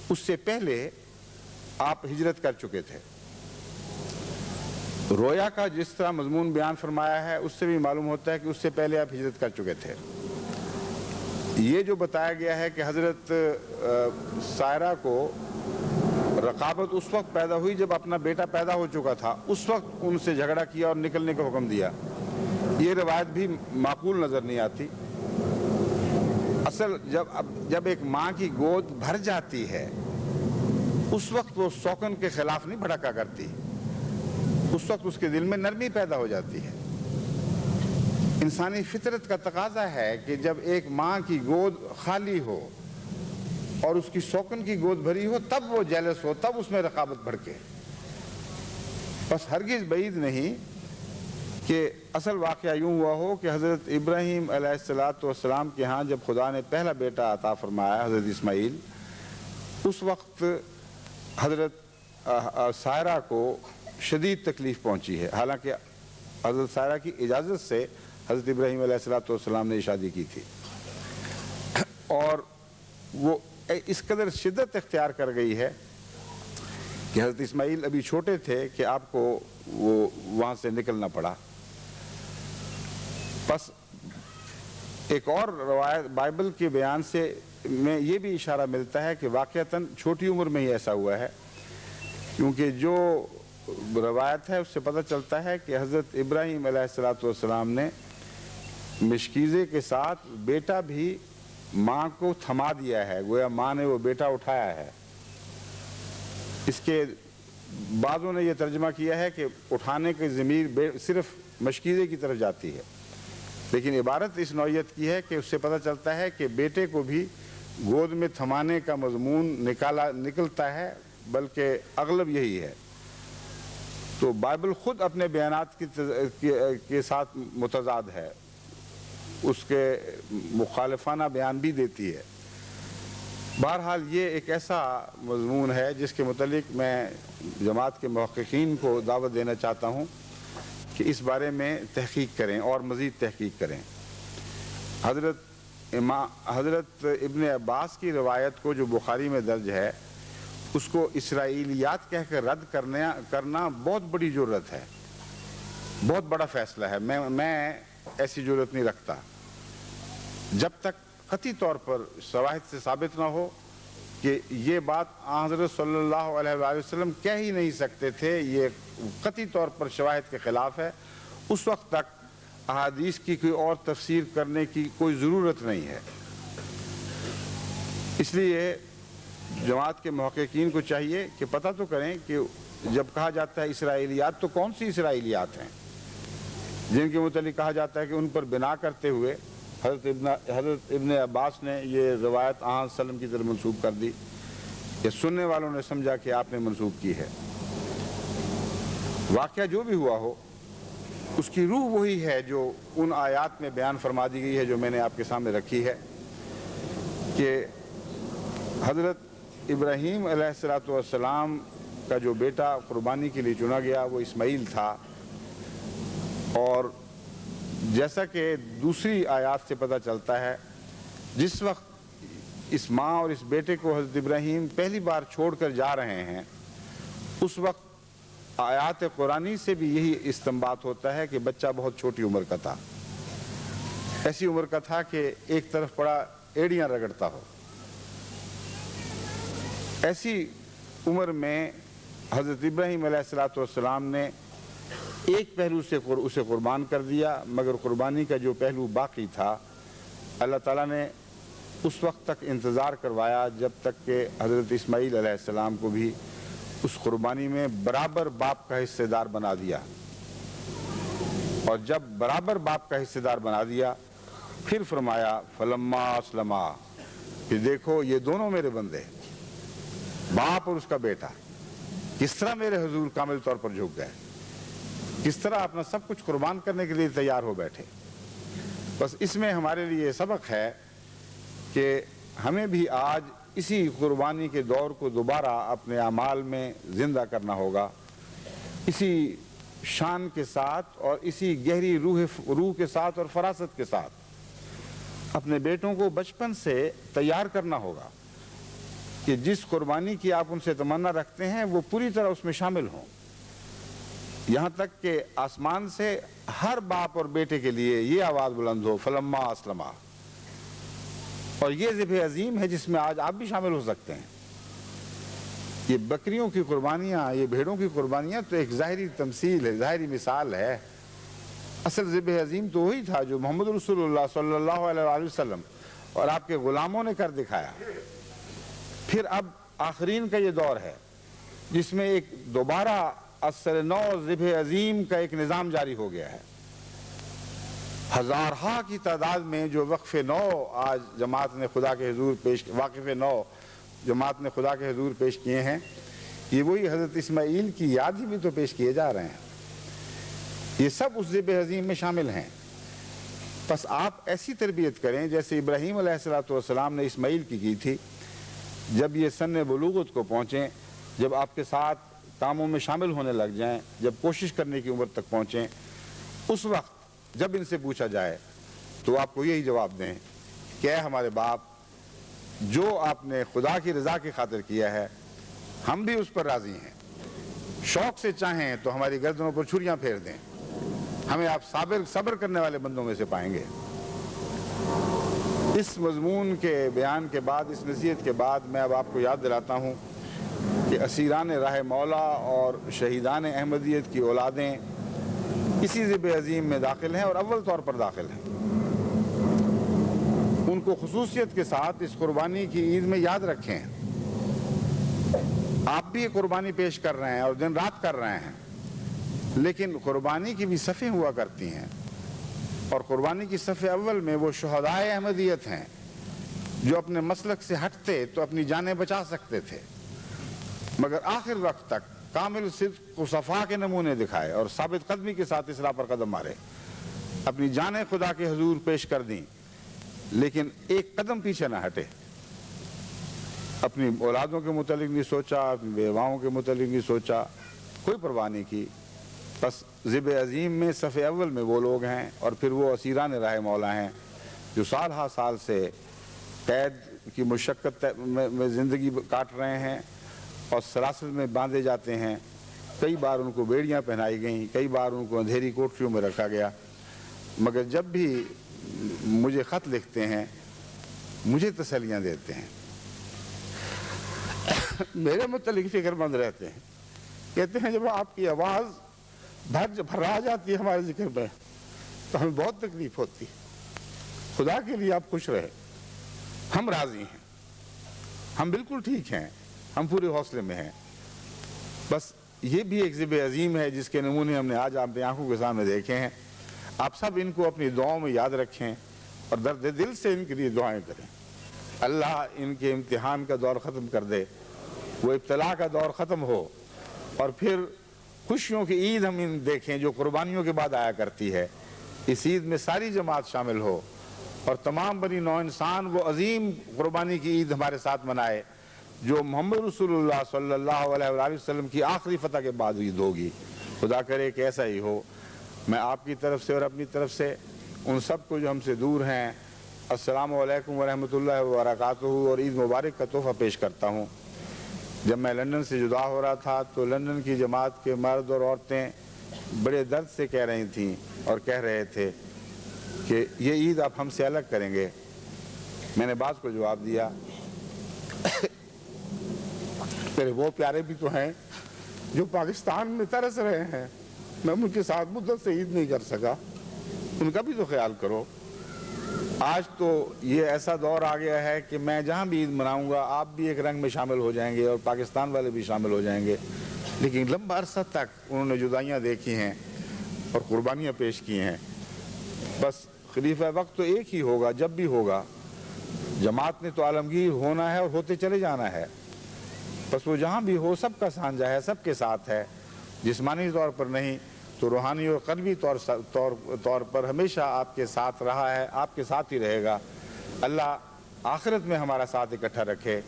اس سے پہلے آپ ہجرت کر چکے تھے۔ رویا کا جس طرح مضمون بیان فرمایا ہے اس سے بھی معلوم ہوتا ہے کہ اس سے پہلے آپ ہجرت کر چکے تھے۔ یہ جو بتایا گیا ہے کہ حضرت سائرہ کو رقابت اس وقت پیدا ہوئی جب اپنا بیٹا پیدا ہو چکا تھا، اس وقت ان سے جھگڑا کیا اور نکلنے کا حکم دیا، یہ روایت بھی معقول نظر نہیں آتی۔ اصل جب ایک ماں کی گود بھر جاتی ہے اس وقت وہ سوکن کے خلاف نہیں بھڑکا کرتی، اس وقت اس کے دل میں نرمی پیدا ہو جاتی ہے۔ انسانی فطرت کا تقاضا ہے کہ جب ایک ماں کی گود خالی ہو اور اس کی سوکن کی گود بھری ہو تب وہ جیلس ہو، تب اس میں رقابت بھڑکے۔ بس ہرگز بعید نہیں کہ اصل واقعہ یوں ہوا ہو کہ حضرت ابراہیم علیہ السلام کے ہاں جب خدا نے پہلا بیٹا عطا فرمایا، حضرت اسماعیل، اس وقت حضرت سائرہ کو شدید تکلیف پہنچی ہے، حالانکہ حضرت سائرہ کی اجازت سے حضرت ابراہیم علیہ السلام نے شادی کی تھی، اور وہ اس قدر شدت اختیار کر گئی ہے کہ حضرت اسماعیل ابھی چھوٹے تھے کہ آپ کو وہ وہاں سے نکلنا پڑا۔ بس ایک اور روایت بائبل کے بیان سے میں یہ بھی اشارہ ملتا ہے کہ واقعتاً چھوٹی عمر میں ہی ایسا ہوا ہے، کیونکہ جو روایت ہے اس سے پتہ چلتا ہے کہ حضرت ابراہیم علیہ السلام نے مشکیزے کے ساتھ بیٹا بھی ماں کو تھما دیا ہے، گویا ماں نے وہ بیٹا اٹھایا ہے۔ اس کے بعضوں نے یہ ترجمہ کیا ہے کہ اٹھانے کی ضمیر صرف مشکیزے کی طرف جاتی ہے، لیکن عبارت اس نوعیت کی ہے کہ اس سے پتہ چلتا ہے کہ بیٹے کو بھی گود میں تھمانے کا مضمون نکلتا ہے، بلکہ اغلب یہی ہے۔ تو بائبل خود اپنے بیانات کے ساتھ متضاد ہے، اس کے مخالفانہ بیان بھی دیتی ہے۔ بہرحال یہ ایک ایسا مضمون ہے جس کے متعلق میں جماعت کے محققین کو دعوت دینا چاہتا ہوں کہ اس بارے میں تحقیق کریں اور مزید تحقیق کریں۔ حضرت ابن عباس کی روایت کو جو بخاری میں درج ہے، اس کو اسرائیلیات کہہ کر رد کرنا بہت بڑی جرت ہے، بہت بڑا فیصلہ ہے۔ میں ایسی جرت نہیں رکھتا جب تک قطعی طور پر شواہد سے ثابت نہ ہو کہ یہ بات حضرت صلی اللہ علیہ وآلہ وسلم کہہ ہی نہیں سکتے تھے، یہ قطعی طور پر شواہد کے خلاف ہے، اس وقت تک احادیث کی کوئی اور تفسیر کرنے کی کوئی ضرورت نہیں ہے۔ اس لیے جماعت کے محققین کو چاہیے کہ پتہ تو کریں کہ جب کہا جاتا ہے اسرائیلیات، تو کون سی اسرائیلیات ہیں جن کے متعلق کہا جاتا ہے کہ ان پر بنا کرتے ہوئے حضرت ابن عباس نے یہ روایت آن وسلم کی طرف منسوب کر دی، یا سننے والوں نے سمجھا کہ آپ نے منسوب کی ہے۔ واقعہ جو بھی ہوا ہو، اس کی روح وہی ہے جو ان آیات میں بیان فرما دی گئی ہے جو میں نے آپ کے سامنے رکھی ہے، کہ حضرت ابراہیم علیہ السلام کا جو بیٹا قربانی کے لیے چنا گیا وہ اسماعیل تھا، اور جیسا کہ دوسری آیات سے پتہ چلتا ہے، جس وقت اس ماں اور اس بیٹے کو حضرت ابراہیم پہلی بار چھوڑ کر جا رہے ہیں، اس وقت آیات قرآنی سے بھی یہی استنباط ہوتا ہے کہ بچہ بہت چھوٹی عمر کا تھا، ایسی عمر کا تھا کہ ایک طرف پڑا ایڑیاں رگڑتا ہو۔ ایسی عمر میں حضرت ابراہیم علیہ السلام نے ایک پہلو سے اسے قربان کر دیا، مگر قربانی کا جو پہلو باقی تھا اللہ تعالیٰ نے اس وقت تک انتظار کروایا جب تک کہ حضرت اسماعیل علیہ السلام کو بھی اس قربانی میں برابر باپ کا حصہ دار بنا دیا، اور جب برابر باپ کا حصہ دار بنا دیا پھر فرمایا فلما اسلما، کہ دیکھو یہ دونوں میرے بندے، باپ اور اس کا بیٹا، کس طرح میرے حضور کامل طور پر جھک گئے، کس طرح اپنا سب کچھ قربان کرنے کے لیے تیار ہو بیٹھے۔ بس اس میں ہمارے لیے سبق ہے کہ ہمیں بھی آج اسی قربانی کے دور کو دوبارہ اپنے اعمال میں زندہ کرنا ہوگا، اسی شان کے ساتھ اور اسی گہری روح کے ساتھ اور فراست کے ساتھ اپنے بیٹوں کو بچپن سے تیار کرنا ہوگا کہ جس قربانی کی آپ ان سے تمنا رکھتے ہیں وہ پوری طرح اس میں شامل ہوں، یہاں تک کہ آسمان سے ہر باپ اور بیٹے کے لیے یہ آواز بلند ہو فلما اسلما۔ اور یہ ذبح عظیم ہے جس میں آج آپ بھی شامل ہو سکتے ہیں۔ یہ بکریوں کی قربانیاں، یہ بھیڑوں کی قربانیاں تو ایک ظاہری تمثیل ہے، ظاہری مثال ہے۔ اصل ذبح عظیم تو وہی تھا جو محمد رسول اللہ صلی اللہ علیہ وآلہ وسلم اور آپ کے غلاموں نے کر دکھایا۔ پھر اب آخرین کا یہ دور ہے جس میں ایک دوبارہ اثر نو ذبح عظیم کا ایک نظام جاری ہو گیا ہے۔ ہزارہا کی تعداد میں جو وقف نو آج جماعت نے خدا کے حضور واقف نو جماعت نے خدا کے حضور پیش کیے ہیں، یہ وہی حضرت اسماعیل کی یاد ہی بھی تو پیش کیے جا رہے ہیں، یہ سب اس ذبح عظیم میں شامل ہیں۔ بس آپ ایسی تربیت کریں جیسے ابراہیم علیہ السلام نے اسماعیل کی تھی۔ جب یہ سن بلوغت کو پہنچیں، جب آپ کے ساتھ کاموں میں شامل ہونے لگ جائیں، جب کوشش کرنے کی عمر تک پہنچیں، اس وقت جب ان سے پوچھا جائے تو آپ کو یہی جواب دیں کہ اے ہمارے باپ، جو آپ نے خدا کی رضا کی خاطر کیا ہے ہم بھی اس پر راضی ہیں، شوق سے چاہیں تو ہماری گردنوں پر چھریاں پھیر دیں، ہمیں آپ صبر کرنے والے بندوں میں سے پائیں گے۔ اس مضمون کے بیان کے بعد، اس نصیحت کے بعد، میں اب آپ کو یاد دلاتا ہوں کہ اسیران راہ مولا اور شہیدان احمدیت کی اولادیں اسی ذبح عظیم میں داخل ہیں اور اول طور پر داخل ہیں۔ ان کو خصوصیت کے ساتھ اس قربانی کی عید میں یاد رکھیں۔ آپ بھی یہ قربانی پیش کر رہے ہیں اور دن رات کر رہے ہیں، لیکن قربانی کی بھی صفیں ہوا کرتی ہیں، اور قربانی کی صف اول میں وہ شہدائے احمدیت ہیں جو اپنے مسلک سے ہٹتے تو اپنی جانیں بچا سکتے تھے، مگر آخر وقت تک کامل صدق و صفا کے نمونے دکھائے اور ثابت قدمی کے ساتھ اصلاح پر قدم مارے، اپنی جانیں خدا کے حضور پیش کر دیں، لیکن ایک قدم پیچھے نہ ہٹے۔ اپنی اولادوں کے متعلق نہیں سوچا، اپنی بیواؤں کے متعلق نہیں سوچا، کوئی پرواہ نہیں کی۔ بس ذب عظیم میں صف اول میں وہ لوگ ہیں اور پھر وہ اسیران راہ مولا ہیں جو سال ہا سال سے قید کی مشقت میں زندگی کاٹ رہے ہیں اور سلاسل میں باندھے جاتے ہیں۔ کئی بار ان کو بیڑیاں پہنائی گئیں، کئی بار ان کو اندھیری کوٹریوں میں رکھا گیا، مگر جب بھی مجھے خط لکھتے ہیں مجھے تسلیاں دیتے ہیں، میرے متعلق فکر مند رہتے ہیں، کہتے ہیں جب آپ کی آواز بھرا جاتی ہے ہمارے ذکر میں تو ہمیں بہت تکلیف ہوتی ہے، خدا کے لیے آپ خوش رہے، ہم راضی ہیں، ہم بالکل ٹھیک ہیں، ہم پورے حوصلے میں ہیں۔ بس یہ بھی ایک ذب عظیم ہے جس کے نمونے ہم نے آج آپ کی آنکھوں کے سامنے دیکھے ہیں۔ آپ سب ان کو اپنی دعاؤں میں یاد رکھیں اور درد دل سے ان کے لیے دعائیں کریں۔ اللہ ان کے امتحان کا دور ختم کر دے، وہ ابتلا کا دور ختم ہو، اور پھر خوشیوں کی عید ہم ان دیکھیں جو قربانیوں کے بعد آیا کرتی ہے۔ اس عید میں ساری جماعت شامل ہو اور تمام بنی نوع انسان وہ عظیم قربانی کی عید ہمارے ساتھ منائے جو محمد رسول اللہ صلی اللہ علیہ وآلہ وسلم کی آخری فتح کے بعد عید ہوگی۔ خدا کرے کہ ایسا ہی ہو۔ میں آپ کی طرف سے اور اپنی طرف سے ان سب کو جو ہم سے دور ہیں السلام علیکم ورحمۃ اللہ وبرکاتہ اور عید مبارک کا تحفہ پیش کرتا ہوں۔ جب میں لندن سے جدا ہو رہا تھا تو لندن کی جماعت کے مرد اور عورتیں بڑے درد سے کہہ رہی تھیں اور کہہ رہے تھے کہ یہ عید آپ ہم سے الگ کریں گے۔ میں نے بعض کو جواب دیا میرے وہ پیارے بھی تو ہیں جو پاکستان میں ترس رہے ہیں، میں ان کے ساتھ مدت سے عید نہیں کر سکا، ان کا بھی تو خیال کرو۔ آج تو یہ ایسا دور آ گیا ہے کہ میں جہاں بھی عید مناؤں گا آپ بھی ایک رنگ میں شامل ہو جائیں گے اور پاکستان والے بھی شامل ہو جائیں گے، لیکن لمبا عرصہ تک انہوں نے جدائیاں دیکھی ہیں اور قربانیاں پیش کی ہیں۔ بس خلیفہ وقت تو ایک ہی ہوگا، جب بھی ہوگا جماعت نے تو عالمگیر ہونا ہے اور ہوتے چلے جانا ہے، بس وہ جہاں بھی ہو سب کا سانجہ ہے، سب کے ساتھ ہے، جسمانی طور پر نہیں تو روحانی اور قلبی طور پر ہمیشہ آپ کے ساتھ رہا ہے، آپ کے ساتھ ہی رہے گا۔ اللہ آخرت میں ہمارا ساتھ اکٹھا رکھے۔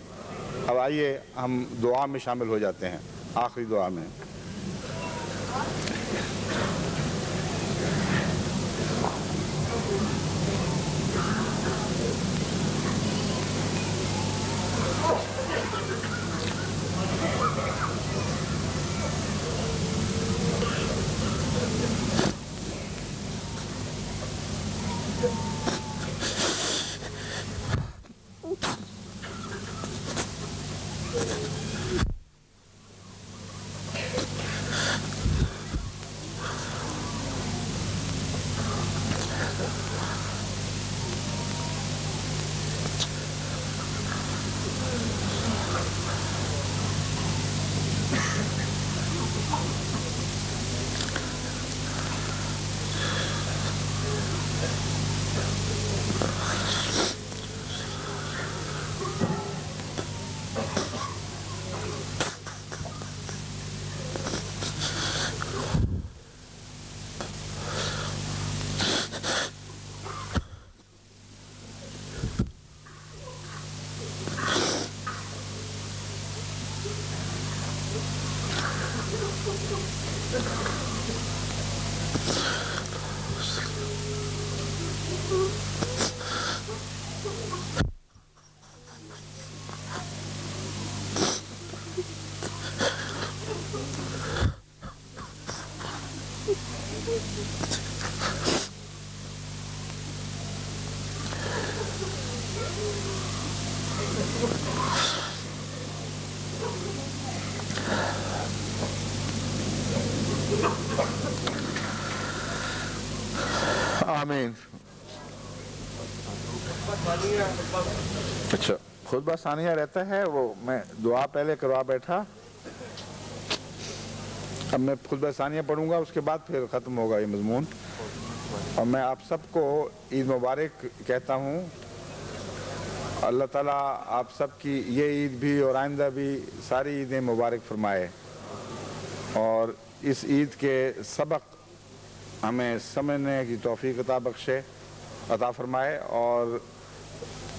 اب آئیے ہم دعا میں شامل ہو جاتے ہیں، آخری دعا میں۔ آمین۔ اچھا خطبہ ثانیہ رہتا ہے، وہ میں دعا پہلے کروا بیٹھا، اب میں خطبہ ثانیہ پڑھوں گا، اس کے بعد پھر ختم ہوگا یہ مضمون، اور میں آپ سب کو عید مبارک کہتا ہوں۔ اللہ تعالیٰ آپ سب کی یہ عید بھی اور آئندہ بھی ساری عیدیں مبارک فرمائے، اور اس عید کے سبق ہمیں سمجھنے کی توفیق عطا فرمائے، اور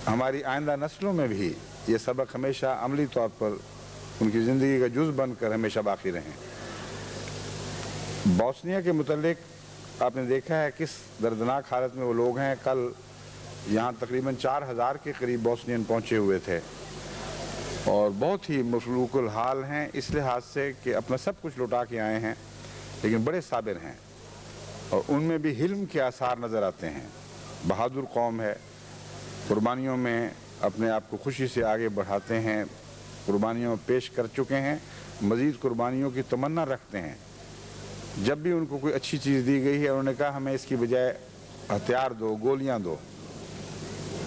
ہماری آئندہ نسلوں میں بھی یہ سبق ہمیشہ عملی طور پر ان کی زندگی کا جز بن کر ہمیشہ باقی رہیں۔ بوسنیا کے متعلق آپ نے دیکھا ہے کس دردناک حالت میں وہ لوگ ہیں۔ کل یہاں تقریباً 4000 کے قریب بوسنین پہنچے ہوئے تھے، اور بہت ہی مفلوق الحال ہیں اس لحاظ سے کہ اپنا سب کچھ لوٹا کے آئے ہیں، لیکن بڑے صابر ہیں، اور ان میں بھی حلم کے آثار نظر آتے ہیں۔ بہادر قوم ہے، قربانیوں میں اپنے آپ کو خوشی سے آگے بڑھاتے ہیں، قربانیوں پیش کر چکے ہیں، مزید قربانیوں کی تمنا رکھتے ہیں۔ جب بھی ان کو کوئی اچھی چیز دی گئی ہے انہوں نے کہا ہمیں اس کی بجائے ہتھیار دو، گولیاں دو،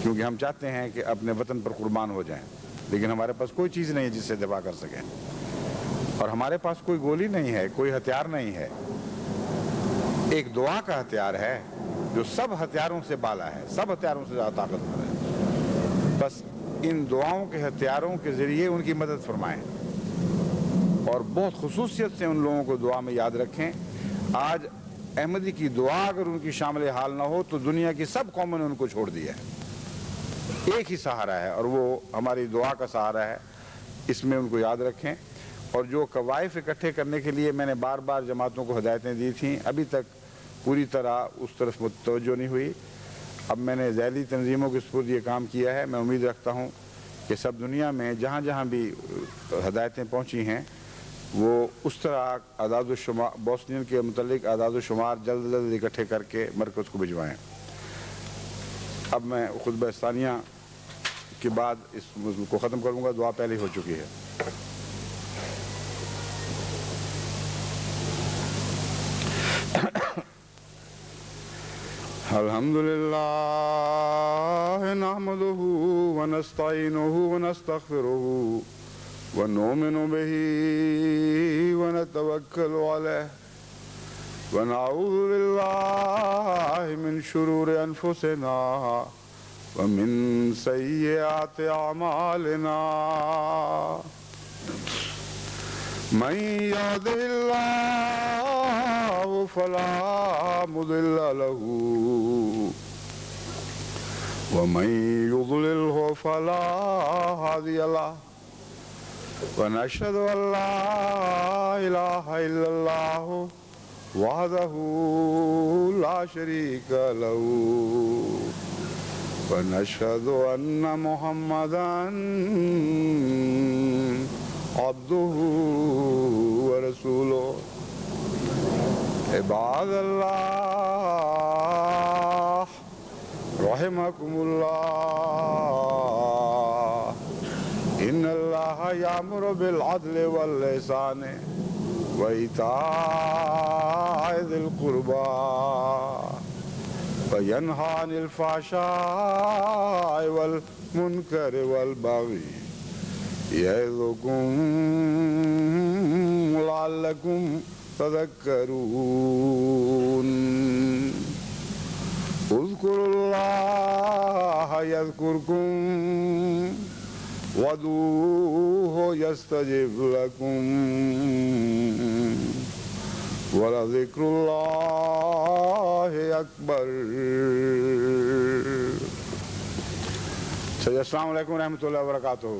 کیونکہ ہم چاہتے ہیں کہ اپنے وطن پر قربان ہو جائیں، لیکن ہمارے پاس کوئی چیز نہیں ہے جس سے دفاع کر سکیں، اور ہمارے پاس کوئی گولی نہیں ہے، کوئی ہتھیار نہیں ہے۔ ایک دعا کا ہتھیار ہے جو سب ہتھیاروں سے بالا ہے، سب ہتھیاروں سے زیادہ طاقتور ہے۔ بس ان دعاؤں کے ہتھیاروں کے ذریعے ان کی مدد فرمائیں، اور بہت خصوصیت سے ان لوگوں کو دعا میں یاد رکھیں۔ آج احمدی کی دعا اگر ان کی شامل حال نہ ہو تو دنیا کی سب قوموں نے ان کو چھوڑ دیا ہے۔ ایک ہی سہارا ہے اور وہ ہماری دعا کا سہارا ہے، اس میں ان کو یاد رکھیں۔ اور جو قوائف اکٹھے کرنے کے لیے میں نے بار بار جماعتوں کو ہدایتیں دی تھیں، ابھی تک پوری طرح اس طرف متوجہ نہیں ہوئی۔ اب میں نے ذیلی تنظیموں کے سپرد یہ کام کیا ہے۔ میں امید رکھتا ہوں کہ سب دنیا میں جہاں جہاں بھی ہدایتیں پہنچی ہیں وہ اس طرح اعداد و شمار بوسنین کے متعلق اعداد و شمار جلد جلد اکٹھے کر کے مرکز کو بھجوائیں۔ اب میں خطبہ ثانیہ کے بعد اس موضوع کو ختم کروں گا، دعا پہلے ہو چکی ہے۔ الحمدللہ نحمدہ ونستعینہ ونستغفرہ ونؤمن بہ ونتوکل علیہ ونعوذ باللہ من شرور انفسنا ومن سیئات اعمالنا من یهدہ اللہ فلا مضل له ومن یضللہ فلا ہادی له ونشهد ان لا الہ الا اللہ وحدہ لا شریک له ونشهد ان محمدا عبده ورسوله عباد اللہ رحمکم اللہ ان اللہ یامر بالعدل والإحسان وإیتاء ذی القربى وینہی عن الفحشاء والمنکر والبغی یعظکم لعلکم تذکرون اذکروا اللہ یذکرکم وادعوہ یستجب لکم ولذکر اللہ اکبر۔ السلام علیکم ورحمۃ اللہ وبرکاتہ۔